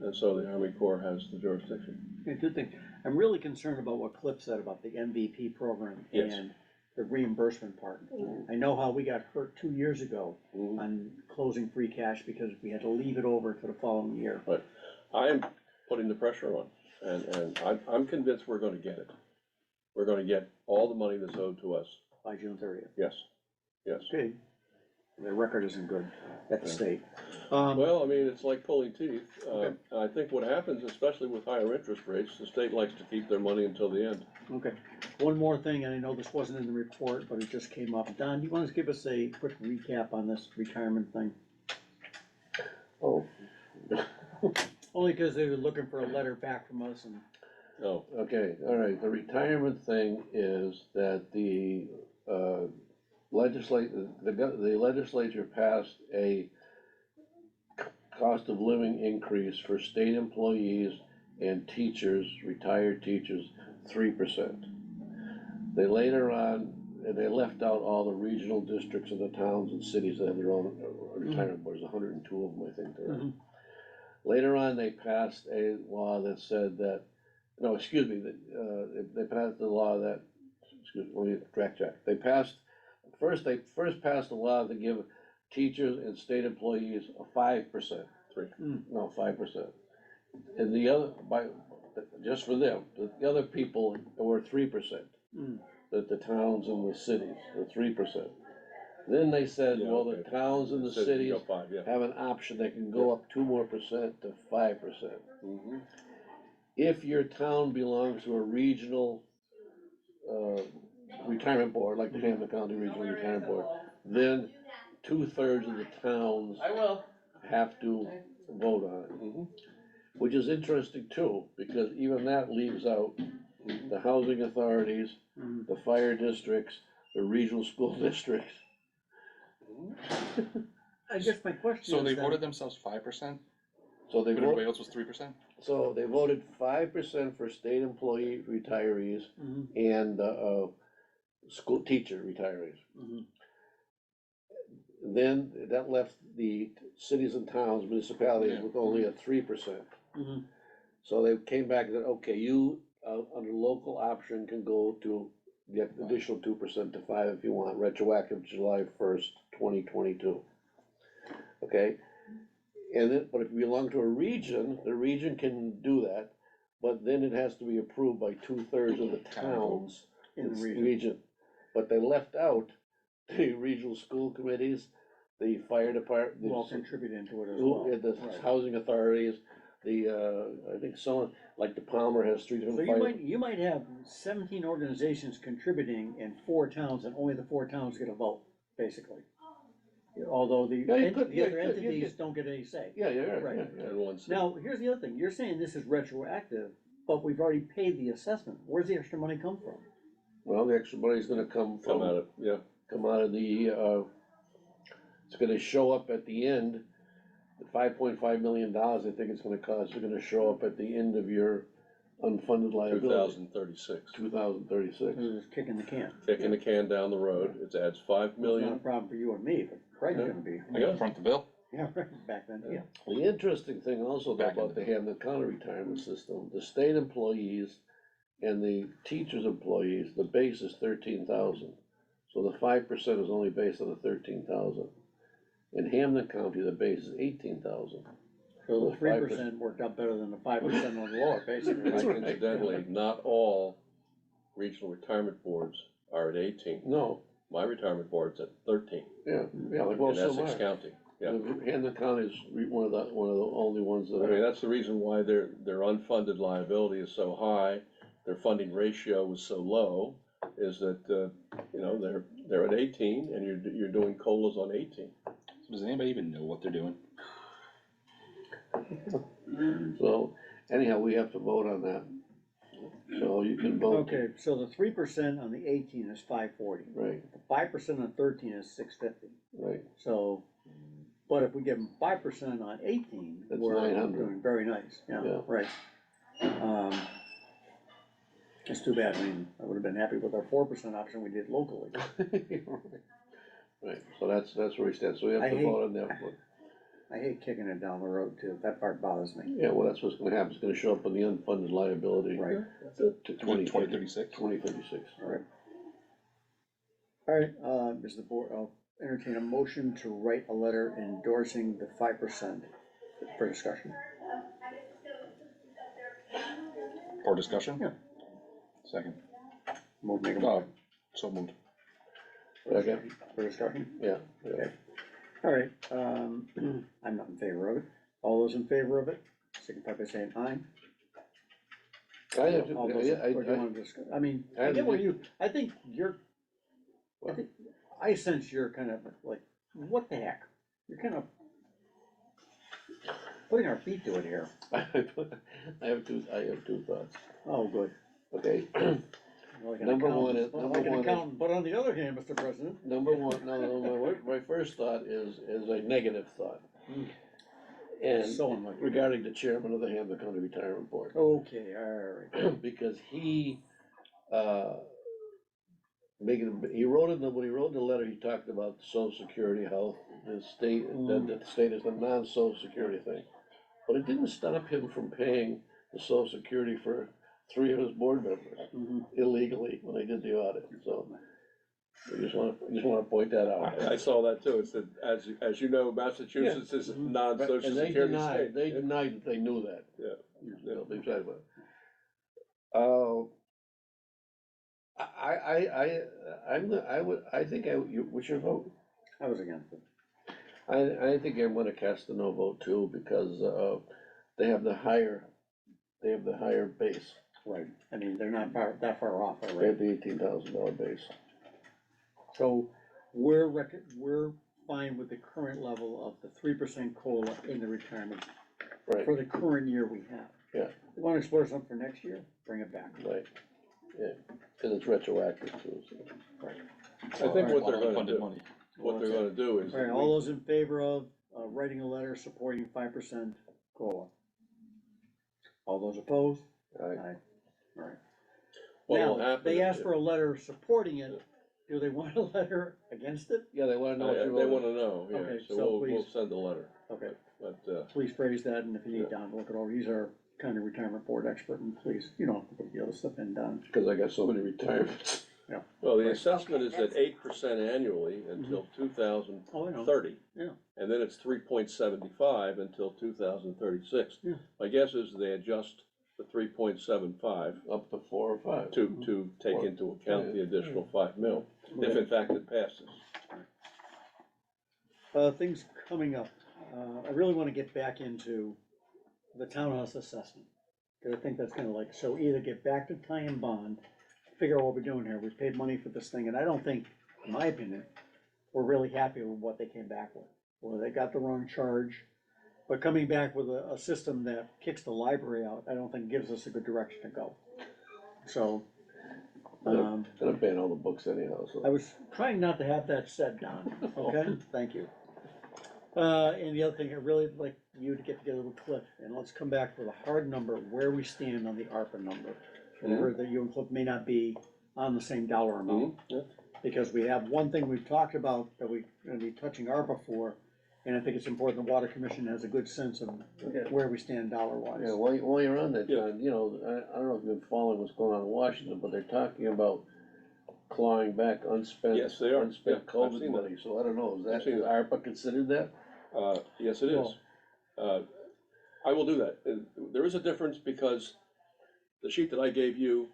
And so the Army Corps has the jurisdiction. Yeah, good thing. I'm really concerned about what Cliff said about the MVP program Yes. and the reimbursement part. I know how we got hurt 2 years ago Mhm. on closing free cash because we had to leave it over to the following year. But I am putting the pressure on, and I'm convinced we're gonna get it. We're gonna get all the money that's owed to us, By June 30th. yes, yes. Okay. The record isn't good at the state. Well, I mean, it's like pulling teeth. I think what happens, especially with higher interest rates, the state likes to keep their money until the end. Okay, one more thing, and I know this wasn't in the report, but it just came up. Don, do you want to give us a quick recap on this retirement thing? Oh. Only because they were looking for a letter back from us and, Oh, Okay, all right, the retirement thing is that the the legislature passed a cost of living increase for state employees and teachers, retired teachers, 3%. They later on, and they left out all the regional districts and the towns and cities that have their own retirement boards, 102 of them, I think there are. Mhm. Later on, they passed a law that said that, no, excuse me, they passed the law that, excuse me, let me track. They passed passed a law to give teachers and state employees a 5%. 3. No, 5%. And the other, just for them, the other people were 3%. Mm. That the towns and the cities were 3%. Then they said, Yeah, well, the okay. towns and the Said you go cities 5, yeah. have an option, they can go up 2% to 5%. Mhm. If your town belongs to a regional, retirement board, like the Hampden County Regional Retirement Board, then 2/3 of the towns have to vote on it. Mhm. Which is interesting too, because even that leaves out the housing authorities, Mhm. the fire districts, the regional school districts. I guess my question is. So they then- voted themselves 5%, So they but everybody voted, else was 3%? so they voted 5% for state employee retirees Mhm, and, school teacher retirees. mhm. Then that left the cities and towns, municipalities Yeah. with only a 3%. Mhm. So they came back and said, okay, you, under local option can go to the additional 2% to 5 if you want, retroactive July 1st, 2022. Okay? And then, but if you belong to a region, the region can do that, but then it has to be approved by 2/3 of the towns In the in region. But they left out the regional school committees, the fire department, Who all the contributed to it as well. Right. housing authorities, I think someone, like the Palmer has 3 So different you fire. you might have 17 organizations contributing in 4 towns, and only the 4 towns get a vote, basically. Although the Yeah, you could- the yeah, other you could- you entities could- don't get any say. Yeah, yeah, Right. right, yeah, yeah. And one city. Now, here's the other thing, you're saying this is retroactive, but we've already paid the assessment, where's the extra money come from? Well, the extra money's gonna come Come from, out of, yeah, come out of the, it's gonna show up at the end, the $5.5 million, I think it's gonna cost, is gonna show up at the end of your unfunded liability. 2036. 2036. This is kicking the can. Kicking the can down the road, it adds 5 It's not a million. problem for you and me, but Craig's Yeah. gonna be, I gotta front the bill. yeah, right, back then, yeah. The interesting thing also though Back about into the Hampden County retirement system, the state employees and the teachers' employees, the base is 13,000. So the 5% is only based on the 13,000. In Hampden County, the base is 18,000. So the 3% worked out better than the 5% on the lower, basically. That's Like, right. incidentally, not all regional retirement boards are at 18. No, My retirement board's at 13 yeah, like, well, in so Essex much. County. Yeah, Hampden County is one of the only ones that I mean, are, that's the reason why their unfunded liability is so high, their funding ratio is so low, is that, you know, they're at 18 and you're doing COLAs on 18. So does anybody even know what they're doing? so anyhow, we have to vote on that. So you can vote. Okay, so the 3% on the 18 is 540. Right, The 5% on 13 is 650. right. So, but if we give them 5% on 18, That's we're 900. doing very nice, Yeah. yeah, right. It's too bad, I mean, I would have been happy with our 4% option we did locally. Right, so that's where we stand, so we have I to hate- vote on that one. I hate kicking it down the road too, that part bothers me. Yeah, well, that's what's gonna happen, it's gonna show up on the unfunded liability. Right. To 2030 2036? 2036. Right. All right, is the board, I'll entertain a motion to write a letter endorsing the 5% for discussion. For discussion? Yeah. Second. Make a Oh, so moved. Okay, for discussion. yeah, yeah. Okay. All right, I'm not in favor of it. All those in favor of it, signify by saying aye. I have to, All those, yeah, or do you wanna discuss, I mean, I get where you, I think you're, I sense you're kind of like, what the heck? You're kind of putting our feet to it here. I have two thoughts. Oh, good. Okay, Like an Number accountant. one is- Well, number like an one is- accountant, but on the other hand, Mr. President. number one, no, my first thought is a negative thought. Mm. And So unlucky. regarding the chairman of the Hampden County Retirement Board. Okay, all right. Because he, he wrote in when he wrote in the letter, he talked about social security, health, the state, that the state is the non-social security thing. But it didn't stop him from paying the social security for 3 of his board members Mhm. illegally when they did the audit, so. I just wanna point that out. I saw that too, it said, as you know, Massachusetts is a non-social And they security denied, state. they denied that they knew that. Yeah. You know, they said about it. I think what's your vote? I was against it. I think I'm gonna cast a no vote too, because, they have the higher base. Right. I mean, they're not that far off, all They right? have the $18,000 base. So we're fine with the current level of the 3% COLA in the retirement Right, for the current year we have. Yeah. You wanna explore something for next year? Bring it back. right, yeah, cause it's retroactive too, so. I think what they're gonna Unfunded do, money. what they're gonna do is. All right, all those in favor of writing a letter supporting 5% COLA? All those opposed? Aye. Aye. All right. What will Now, happen they is- asked for a letter supporting it. Do they want a letter against it? Yeah, they wanna know what you They wrote. wanna know, yeah, Okay, so so we'll please. send a letter, Okay, but, please phrase that, and if you need Yeah. Don to look it over, he's our kind of retirement board expert, and please, you don't have to put the other stuff in, Don. Cause I got so many retirements. well, the Right. assessment is at 8% annually until 2030. Oh, I know. Yeah. And then it's 3.75 until 2036. Yeah. My guess is they adjust the 3.75 Up to 4 or 5. to take into account the additional 5 mil, if in fact it passes. Things coming up, I really wanna get back into the townhouse assessment, cause I think that's gonna so either get back to tie and bond, figure out what we're doing here, we've paid money for this thing, and I don't think, in my opinion, we're really happy with what they came back with. Well, they got the wrong charge, but coming back with a system that kicks the library out, I don't think gives us a good direction to go. So, Gonna ban all the books anyhow, so. I was trying not to have that said, Don, okay? Thank you. And the other thing, I'd really like you to get together with Cliff, and let's come back with a hard number, where we stand on the ARPA number. And I heard that you and Cliff may not be on the same dollar amount, Yeah. because we have one thing we've talked about that we're gonna be touching ARPA for, and I think it's important the Water Commission has a good sense of where we stand dollar wise. Yeah, while you're on that, Yeah. John, you know, I don't know if you've been following what's going on in Washington, but they're talking about clawing back unspent. Yes, they are. Unspent Yeah, I've COVID seen that. money, so I don't know, I've seen is that. ARPA considered that? Yes, it is. I will do that. There is a difference because the sheet that I gave you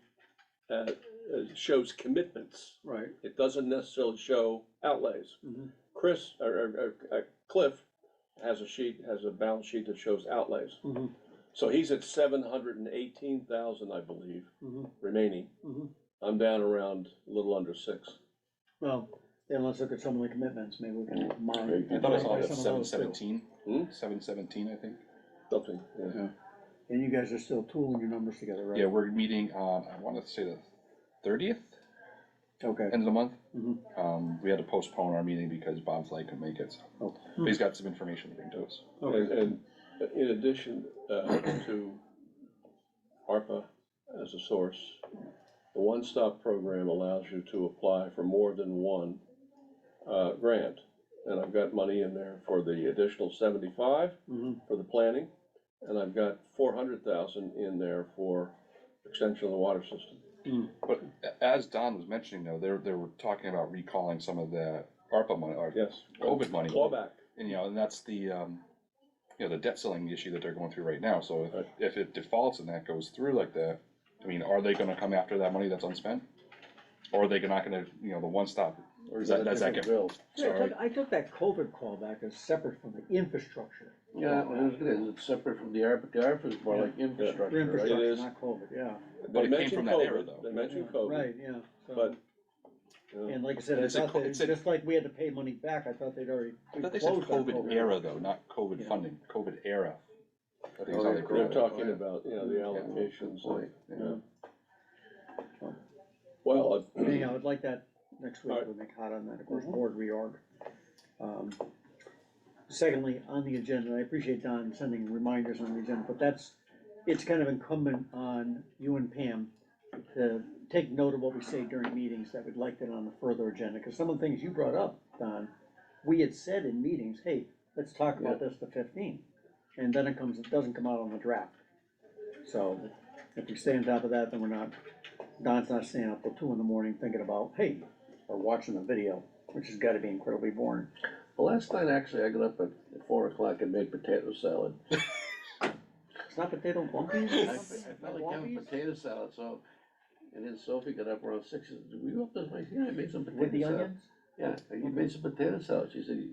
shows commitments. Right. It doesn't necessarily show outlays. Mhm. Cliff has a balance sheet that shows outlays. Mhm. So he's at 718,000, I believe, Mhm. remaining. Mhm. I'm down around a little under 6. Well, then let's look at some of the commitments, maybe we can mine. I thought I saw it at some of those too. 717, Hmm? 717, I think. Something, yeah. And you guys are still tooling your numbers together, right? Yeah, we're meeting on, I wanna say the 30th, Okay. end of the month. Mhm. We had to postpone our meeting because Bob's late couldn't make it, so. Oh. But he's got some information to bring to us. Okay. And in addition to ARPA as a source, the one-stop program allows you to apply for more than one grant. And I've got money in there for the additional 75 Mhm. for the planning, and I've got 400,000 in there for extension of the water system. But as Don was mentioning though, they were talking about recalling some of the ARPA money, or Yes. COVID money. Clawback. And, you know, and that's the, the debt ceiling issue that they're going through right now, so Right. if it defaults and that goes through like that, I mean, are they gonna come after that money that's unspent? Or are they not gonna, the one-stop, Or does that different get? bill? Yeah, I took that COVID callback as separate from the infrastructure. Yeah, it's separate from the ARPA, is more like infrastructure, right? Infrastructure, is. not COVID, yeah. But it came mentioned from that era, COVID. though. They mentioned Yeah, COVID, Right, yeah. So- but, you know, And like I said, I It's a thought co- that, it's a- just like we had to pay money back, I thought they'd already. I thought they said closed on COVID era though, not COVID Yeah. funding, COVID era I think it's how they grow They're it. talking about, you know, the allocations. point, Yeah. Well, Anyhow, I'd like that next week, Alright. we'll make hot on that, of course, board reorg. Secondly, on the agenda, I appreciate Don sending reminders on the agenda, but it's kind of incumbent on you and Pam to take note of what we say during meetings that we'd like that on the further agenda, because some of the things you brought up, Don, we had said in meetings, hey, let's talk about this the 15th, and then it doesn't come out on the draft. So if we stay on top of that, then Don's not staying up till 2 in the morning thinking about, hey, or watching the video, which has gotta be incredibly boring. Well, last night, actually, I got up at 4 o'clock and made potato salad. It's not potato lumpies I or something? felt like having potato salad, so, and then Sophie got up around 6, and said, were you up this way? Yeah, I made some potato With the salad. onions? Yeah, you made some potato salad, she said,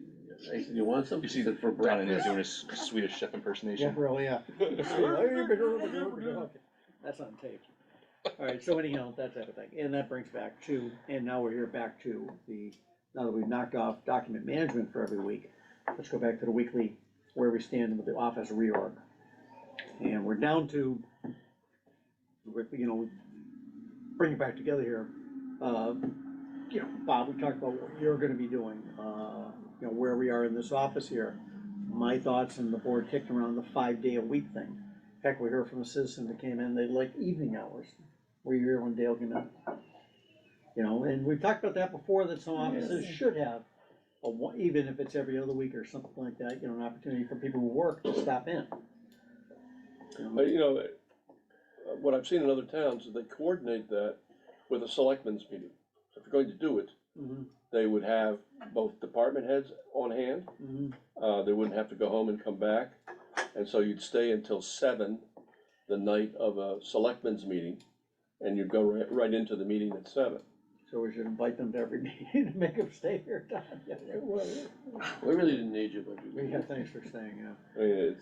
I said, you want some? You She see said, for Don in there breakfast. doing a Swedish chef Yeah, impersonation. really, yeah. That's on tape. All right, so anyhow, that's everything, and that brings back to, and now we're here back to now that we've knocked off document management for every week, let's go back to the weekly, where we stand with the office reorg. And we're down to, bring it back together here. Bob, we talked about what you're gonna be doing, where we are in this office here. My thoughts, and the board kicked around the 5-day-a-week thing. Heck, we heard from a citizen that came in, they like evening hours. Were you here when Dale came in? And we've talked about that before, that some offices should have, even if it's every other week or something like that, an opportunity for people who work to stop in. but what I've seen in other towns is they coordinate that with a selectmen's meeting. So if you're going to do it, Mhm, they would have both department heads on hand. mhm. They wouldn't have to go home and come back. And so you'd stay until 7 the night of a selectmen's meeting, and you'd go right into the meeting at 7. So we should invite them to every meeting to make them stay here, Don. Yeah, We really didn't need you, but you. yeah, thanks for staying, yeah. I mean,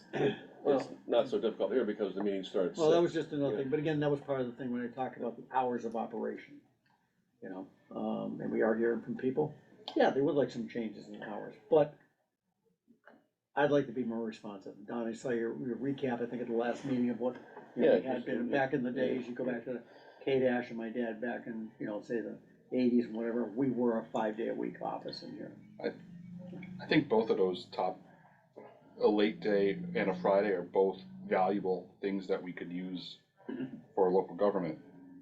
it's not so difficult here because the meeting starts at 6. Well, that was just another thing, but again, that was part of the thing when I talked about the hours of operation. And we are hearing from people, yeah, they would like some changes in hours, but I'd like to be more responsive. Don, I saw your recap, I think at the last meeting of what we Yeah, had just- been back in the days, you go back to K-Dash and my dad back in, say the 80s and whatever, we were a 5-day-a-week office in here. I think both of those a late day and a Friday are both valuable things that we could use for local government.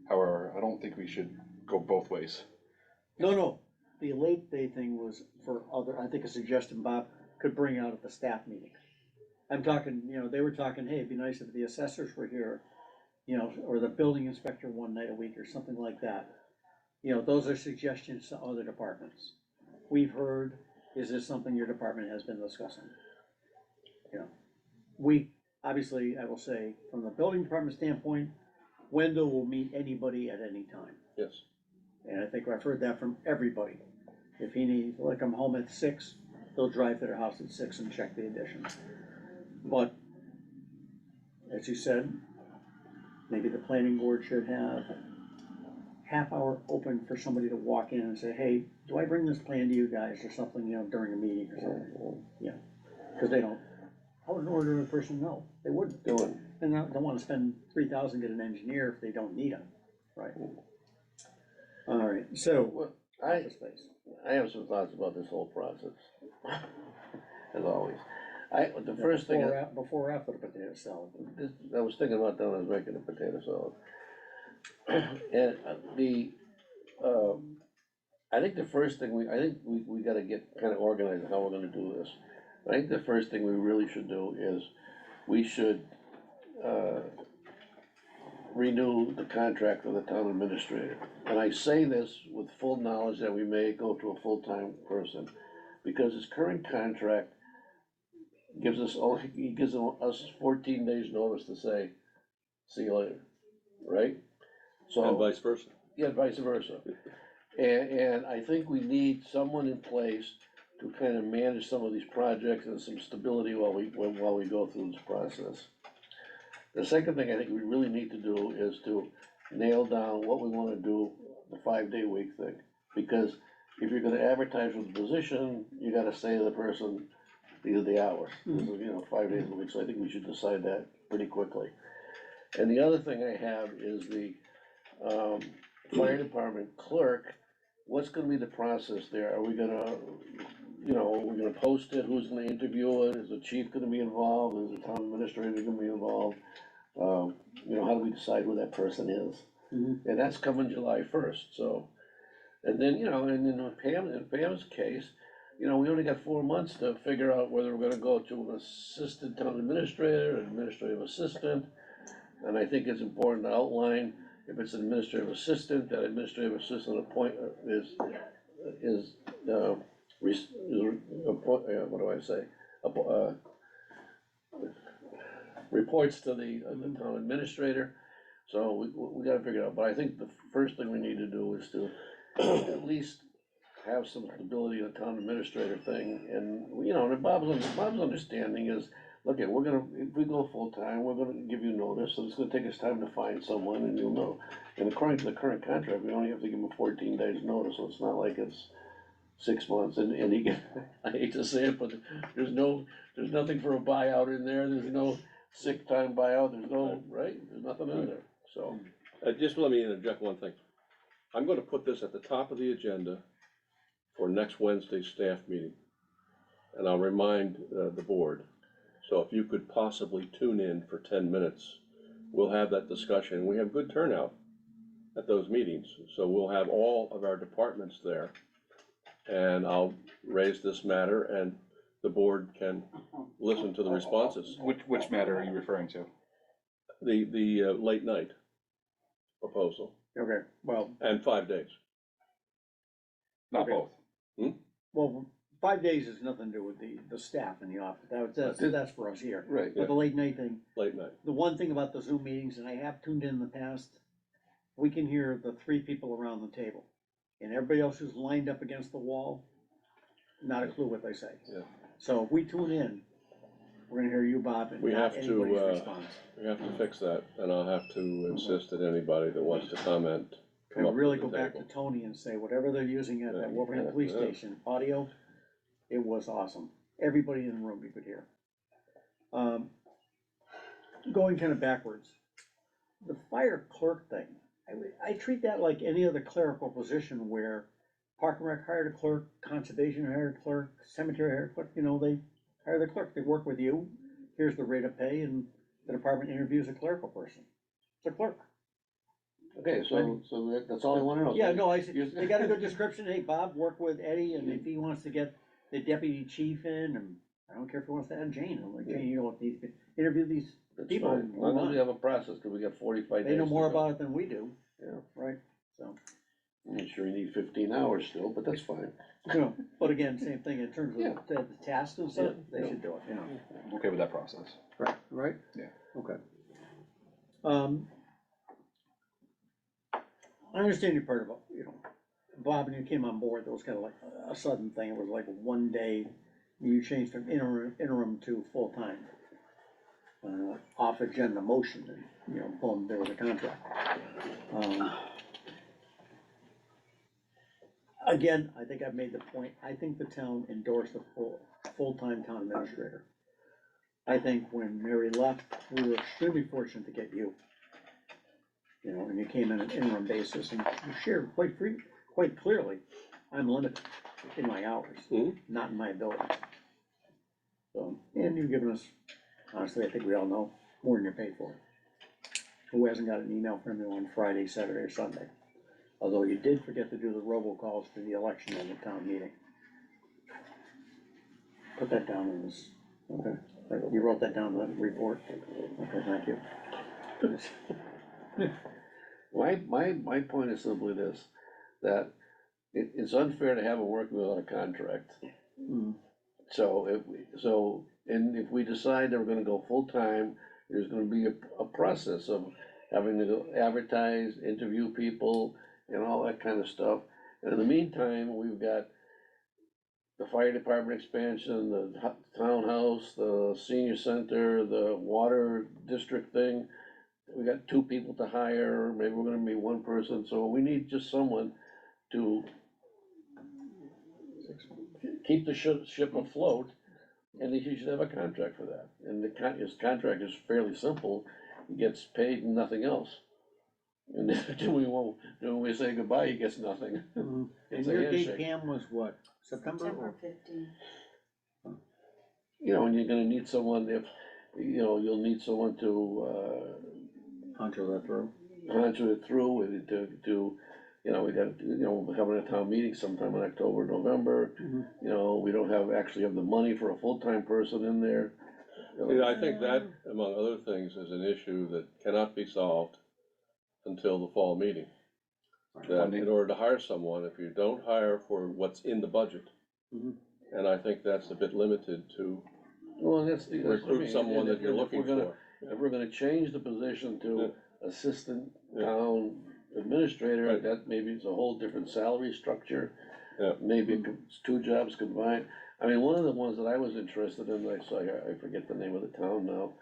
However, I don't think we should go both ways. No, the late day thing was for I think a suggestion Bob could bring out at the staff meeting. I'm talking, they were talking, hey, it'd be nice if the assessors were here, or the building inspector one night a week or something like that. Those are suggestions to other departments. We've heard, is this something your department has been discussing? We, obviously, I will say, from the building department standpoint, Wendell will meet anybody at any time. Yes. And I think I've heard that from everybody. If he needs, like, I'm home at 6, they'll drive to their house at 6 and check the addition. But, as you said, maybe the planning board should have half hour open for somebody to walk in and say, hey, do I bring this plan to you guys or something, during a meeting or something? Because they don't, how would an ordinary person know? They wouldn't. Doing. And don't wanna spend 3,000 get an engineer if they don't need him, right? All right, so, Well, I office space. have some thoughts about this whole process, as always. The first thing, Before or after the potato salad? I was thinking about that when I was making the potato salad. And I think the first thing we gotta get kind of organized on how we're gonna do this. I think the first thing we really should do is, we should, renew the contract with the town administrator. And I say this with full knowledge that we may go to a full-time person, because his current contract gives us 14 days notice to say, see you later, right? So. And vice versa. Yeah, vice versa. And I think we need someone in place to kind of manage some of these projects and some stability while we go through this process. The second thing I think we really need to do is to nail down what we wanna do, the 5-day-week thing. Because if you're gonna advertise for the position, you gotta say to the person, these are the hours, this is, 5 days a week, so I think we should decide that pretty quickly. And the other thing I have is the, fire department clerk, what's gonna be the process there? Are we gonna, we're gonna post it, who's gonna interview it, is the chief gonna be involved, is the town administrator gonna be involved? How do we decide who that person is? Mhm. And that's coming July 1st, so, and then, and then with in Pam's case, we only got 4 months to figure out whether we're gonna go to an assistant town administrator, an administrative assistant. And I think it's important to outline, if it's an administrative assistant, that administrative assistant what do I say? Reports to the town administrator, so we gotta figure it out, but I think the first thing we need to do is to at least have some stability in the town administrator thing, and, and Bob's understanding is, look, if we go full-time, we're gonna give you notice, so it's gonna take us time to find someone, and you'll know. And according to the current contract, we only have to give them 14 days notice, so it's not like it's 6 months, and he can, I hate to say it, but there's nothing for a buyout in there, there's no sick time buyout, there's nothing in there, so. Just let me interject one thing. I'm gonna put this at the top of the agenda for next Wednesday's staff meeting. And I'll remind the board, so if you could possibly tune in for 10 minutes, we'll have that discussion. We have good turnout at those meetings, so we'll have all of our departments there. And I'll raise this matter and the board can listen to the responses. Which matter are you referring to? The late night proposal, Okay, well, and 5 days. Not Okay. both. well, 5 days has nothing to do with the staff in the office, that's for us here. Right. But the late night thing, Late night. the one thing about the Zoom meetings, and I have tuned in the past, we can hear the 3 people around the table. And everybody else who's lined up against the wall, not a clue what they say. Yeah. So if we tune in, we're gonna hear you, Bob, and We not have anybody's to, response. we have to fix that, and I'll have to insist that anybody that wants to comment come And up really to go the back to table. Tony and say, whatever they're using at that Wolverhampton Police Yeah. Station, audio, it was awesome. Everybody in the room you could hear. Going kind of backwards, the fire clerk thing, I treat that like any other clerical position where Park and Rec hired a clerk, Conservation hired a clerk, Cemetery hired a clerk, they hire the clerk, they work with you, here's the rate of pay, and the department interviews a clerical person. It's a clerk. Okay, so that's all I wanna know. Yeah, no, I said, they got a good description, hey, Bob, work with Eddie, and if he wants to get the deputy chief in, and I don't care if he wants to add Jane, I'm like, Jane, interview these That's people. fine, as long as we have a process, cause we got 45 days. They know more to go. about it than we do. Yeah. Right, so, I'm sure you need 15 hours still, but that's fine. but again, same thing in terms Yeah. of the tasks and stuff, they Yeah. should do it, I'm okay with that process. Right? Yeah. Okay. I understand your part about, Bob, and you came on board, that was kind of like a sudden thing, it was like one day, you changed from interim to full-time. Off agenda motion, and, boom, there was a contract. Again, I think I've made the point, I think the town endorsed a full-time town administrator. I think when Mary left, we were extremely fortunate to get you. And you came in an interim basis, and you shared quite clearly, I'm limited in my hours, Mhm. not in my ability. So, and you've given us, honestly, I think we all know, more than you're paid for. Who hasn't got an email from you on Friday, Saturday, or Sunday? Although you did forget to do the robocalls for the election and the town meeting. Put that down in this, okay, you wrote that down in the report, okay, thank you. My point is simply this, that it's unfair to have a working without a contract. Mm. So if we decide that we're gonna go full-time, there's gonna be a process of having to go advertise, interview people, and all that kind of stuff. And in the meantime, we've got the fire department expansion, the townhouse, the senior center, the water district thing. We got 2 people to hire, maybe we're gonna be 1 person, so we need just someone to keep the ship afloat and he should have a contract for that. And his contract is fairly simple, he gets paid and nothing else. And then when we say goodbye, he gets nothing. And It's a your date, handshake. Pam, was what, September September or? 15th. You know, and you're gonna need someone, if, you know, you'll need someone to, Hunter that through. answer it through, and to, you know, we got, you know, we're having a town meeting sometime in October, November. Mhm. You know, we don't actually have the money for a full-time person in there. You know. You know, I think that, among other things, is an issue that cannot be solved until the fall meeting. That in order to hire someone, if you don't hire for what's in the budget, Mhm. and I think that's a bit limited to Well, that's what I recruit mean. someone And that you're if looking we're gonna- for. If we're gonna change the position to assistant Yeah. town administrator, Right. that maybe it's a whole different salary structure. Yeah. Maybe it's two jobs combined. I mean, one of the ones that I was interested in, I saw here, I forget the name of the town now,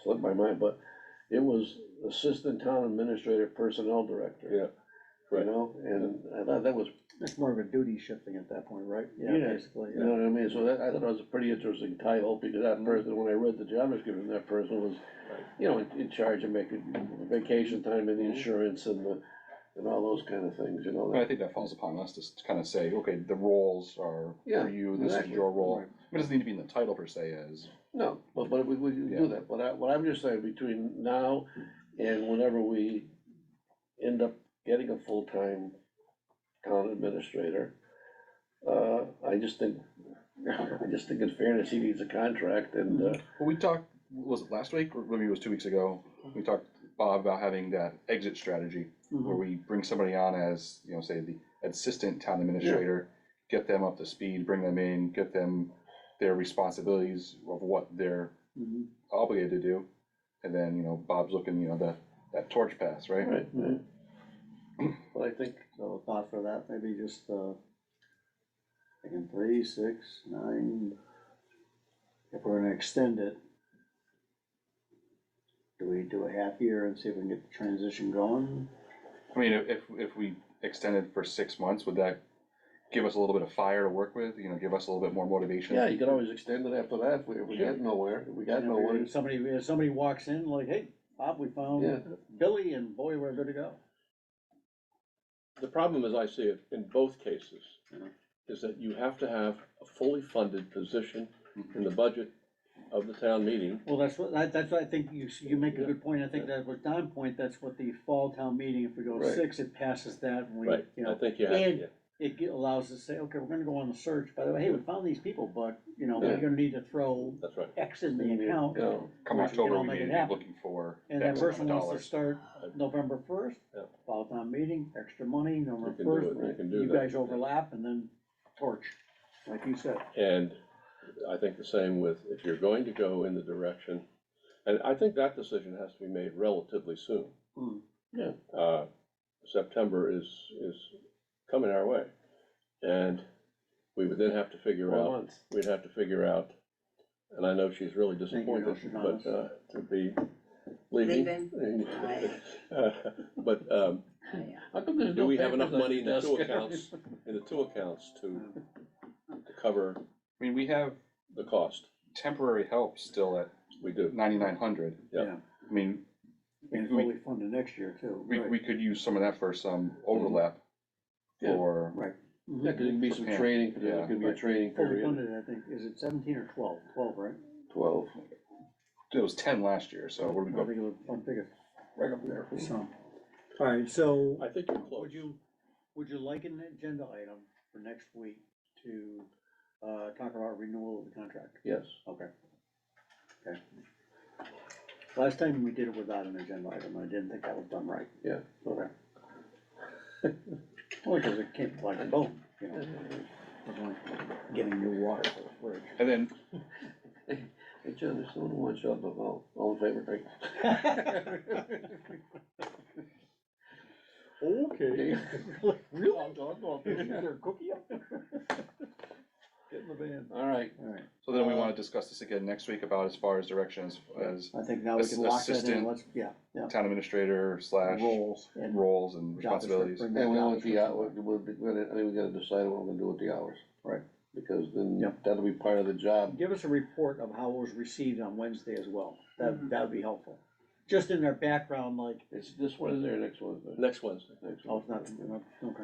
slipped my mind, but it was assistant town administrator, personnel director. Yeah, You right. know, and I thought that was, That's more of a duty shifting at that point, right? Yeah, Basically, you know what I mean, so that, I thought it was a pretty interesting title, because that person, when I read the job description, that person was, you know, in charge of making vacation time and the insurance and all those kind of things, you know. And I think that falls upon us to kind of say, okay, the roles are Yeah, for you, this is exactly. your role. Right. It doesn't need to be in the title per se as, No, but we can Yeah. do that, but what I'm just saying, between now and whenever we end up getting a full-time town administrator, I just think in fairness, he needs a contract, and, well, we talked, was it last week, or maybe it was 2 weeks ago? We talked, Bob, about having that exit strategy, where we bring somebody on as, you know, say, the assistant town administrator, get them up to speed, bring them in, get them their responsibilities of what they're Mhm. obligated to do, and then, you know, Bob's looking, you know, that torch pass, right? right. But I think, So a thought for that, maybe just, thinking 3, 6, 9. If we're gonna extend it, do we do a half year and see if we can get the transition going? I mean, if we extended for 6 months, would that give us a little bit of fire to work with, you know, give us a little bit more motivation? yeah, you could always extend it after that, if we get nowhere, if we got And nowhere. if somebody walks in like, hey, Bob, we Yeah. found Billy, and boy, we're good to go. The problem, as I see it, in both cases, Yeah. is that you have to have a fully funded position in the budget of the town meeting. Well, that's what I think you make a good point. I think that was Don's point, that's what the fall town meeting, if we go Right. 6, it passes that, and we, Right, you I know. think you have, And yeah. it allows us to say, okay, we're gonna go on the search, by the way, hey, we found these people, but, you know, Yeah. we're gonna need to throw That's right. X in the account. Yeah. Come Which we can October, all we make may it be happen. looking for And that X amount person of wants to dollars. start November 1st, Yeah. fall town meeting, extra money, November You can do 1st, it, you can do you that. guys overlap, and then torch, like you said. And I think the same with, if you're going to go in the direction, and I think that decision has to be made relatively soon. Hmm. Yeah. September is coming our way. And we would then have to figure 4 out, months. we'd have to figure out, and I know she's really Thank you, disappointed, Nostradamus. but, to be leaving. But, Yeah. How come there's do no we have papers enough on money your in the two desk? accounts, to cover I mean, we have the cost? temporary help still at We do. 9,900. Yeah. I mean, And we- fully funded next year too. we, Right. we could use some of that for some overlap Yeah. for, Right. Yeah, cause it can be some training, there could be a training Fully period. funded, I think, is it 17 or 12? 12, right? 12. it was 10 last year, so what do we I go? think it was, I think it's right up there for some. All right, so I think you're close. would you like an agenda item for next week to, talk about renewal of the contract? Yes. Okay. Okay. Last time we did it without an agenda item, I didn't think that was done right. Yeah. Okay. Well, because it came like a bone, you know, it was like getting new water for the fridge. And then, Hey, John, there's someone who wants you, all in favor, right? Okay. Really? Is there a cookie up there? Get in the van. All right, All right, so then we wanna discuss this again next week about as far as directions as I think now we can lock that in, Assistant. let's, yeah, town administrator / roles and roles and job description, responsibilities. bring that and we job want the, description back. I think we gotta decide what we're gonna do with the hours. Right, because then Yep. that'll be part of the job. Give us a report of how it was received on Wednesday as well. That'd be helpful. Just in their background, like, It's this Wednesday or next Wednesday? Next Wednesday. Next oh, Wednesday. it's not, okay.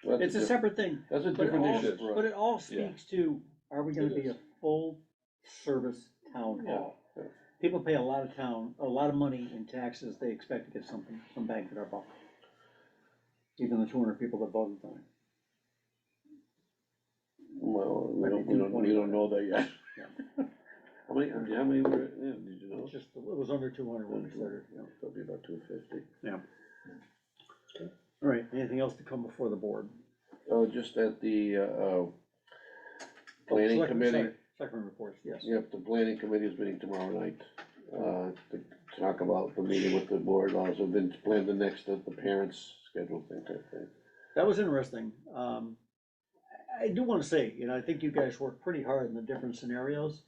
That's It's a diff- separate thing, That's a but it different all, issue for but us. it all speaks to, are we gonna It be a is. full-service town hall? Yeah. People pay a lot of money in taxes, they expect to get something, some bang for their buck. Even the 200 people that voted on it. Well, we Maybe don't, we don't, 220. we don't know that yet. Yeah. How many were, yeah, did you know? It's just, it was under 200 when we started, you know. It'll be about 250. All right, anything else to come before the board? Oh, just at the, planning Selectmen, committee. sorry, Selectmen reports, yes. Yep, the planning committee is meeting tomorrow night, to talk about the meeting with the board, also then to plan the next, the parents' schedule thing, type thing. That was interesting. I do wanna say, you know, I think you guys worked pretty hard in the different scenarios.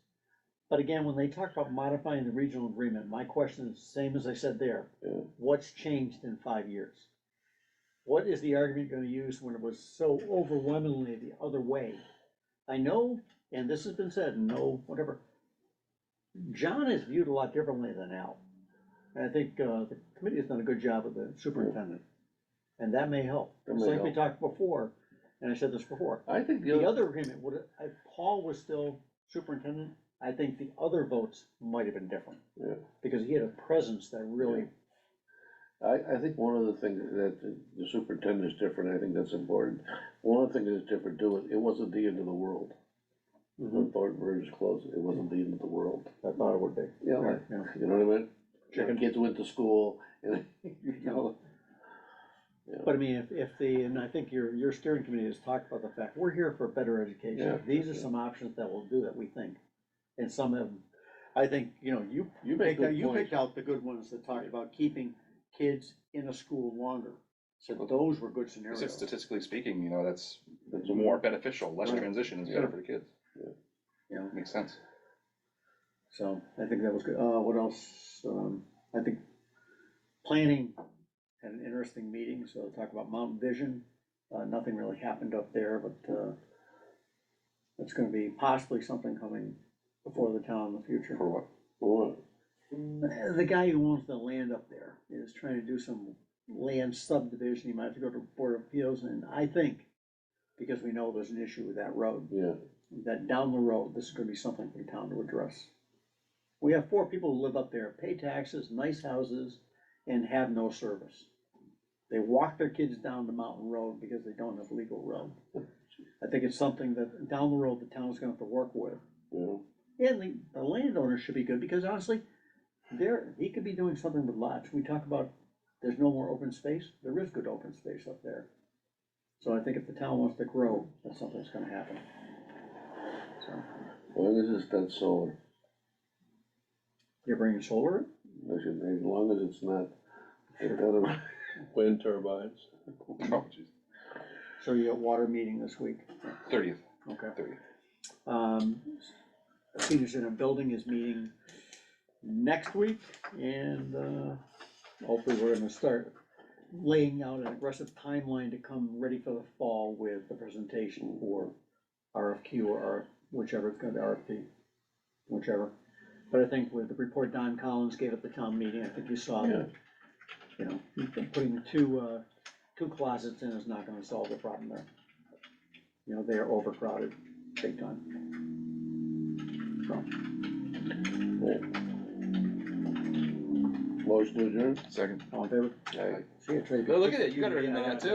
But again, when they talk about modifying the regional agreement, my question is the same as I said there. Yeah. What's changed in 5 years? What is the argument gonna use when it was so overwhelmingly the other way? I know, and this has been said, no, whatever. John is viewed a lot differently than Al. And I think, the committee has done a good job with the superintendent. And that may help. That It's may like we help. talked before, and I said this before. I think The other agreement would, if Paul was still superintendent, I think the other votes might have been different. Yeah. Because he had a presence that really, I think one of the things that the superintendent is different, I think that's important. One of the things that's different too, it wasn't the end of the world. When Thornton Bridge closed, it wasn't the end of the world. I thought it would be. Yeah, like, Yeah. you know what I mean? Chicken. Kids went to school and, you know. But I mean, if and I think your steering committee has talked about the fact, we're here for better education. Yeah. These are some options that will do that, we think. And some of them, I think, you know, you make good you points. picked out the good ones that talked about keeping kids in a school longer. So those were good I scenarios. said statistically speaking, you know, that's That's more beneficial, less Right. transition is Yeah. better for the kids. You know, Makes sense. so I think that was good. What else? I think planning had an interesting meeting, so talk about Mountain Vision. Nothing really happened up there, but, it's gonna be possibly something coming before the town in the future. For what? For what? The guy who owns the land up there is trying to do some land subdivision. He might have to go to Board of Appeals, and I think, because we know there's an issue with that road, Yeah, that down the road, this is gonna be something for the town to address. We have 4 people who live up there, pay taxes, nice houses, and have no service. They walk their kids down the mountain road because they don't have legal road. I think it's something that down the road, the town's gonna have to work with. yeah. And the landowner should be good, because honestly, he could be doing something with lots. We talk about, there's no more open space, there is good open space up there. So I think if the town wants to grow, that's something that's gonna happen. So, As long as it's not solar, you're bringing solar in? as long as it's not, it doesn't. Wind turbines. Oh, jeez. So you got water meeting this week? 30th. Okay. 30th. Peterson and Building is meeting next week, and, hopefully we're gonna start laying out an aggressive timeline to come ready for the fall with the presentation for RFQ or whichever it's gonna be, RFP, whichever. But I think with the report Don Collins gave at the town meeting, I think you saw that, you know, putting two closets in is not gonna solve the problem there. You know, they are overcrowded, big time. So, Motion to adjourn? Second. all in favor? Aye. See you, Trey. Oh, look at it, you got everything like that too.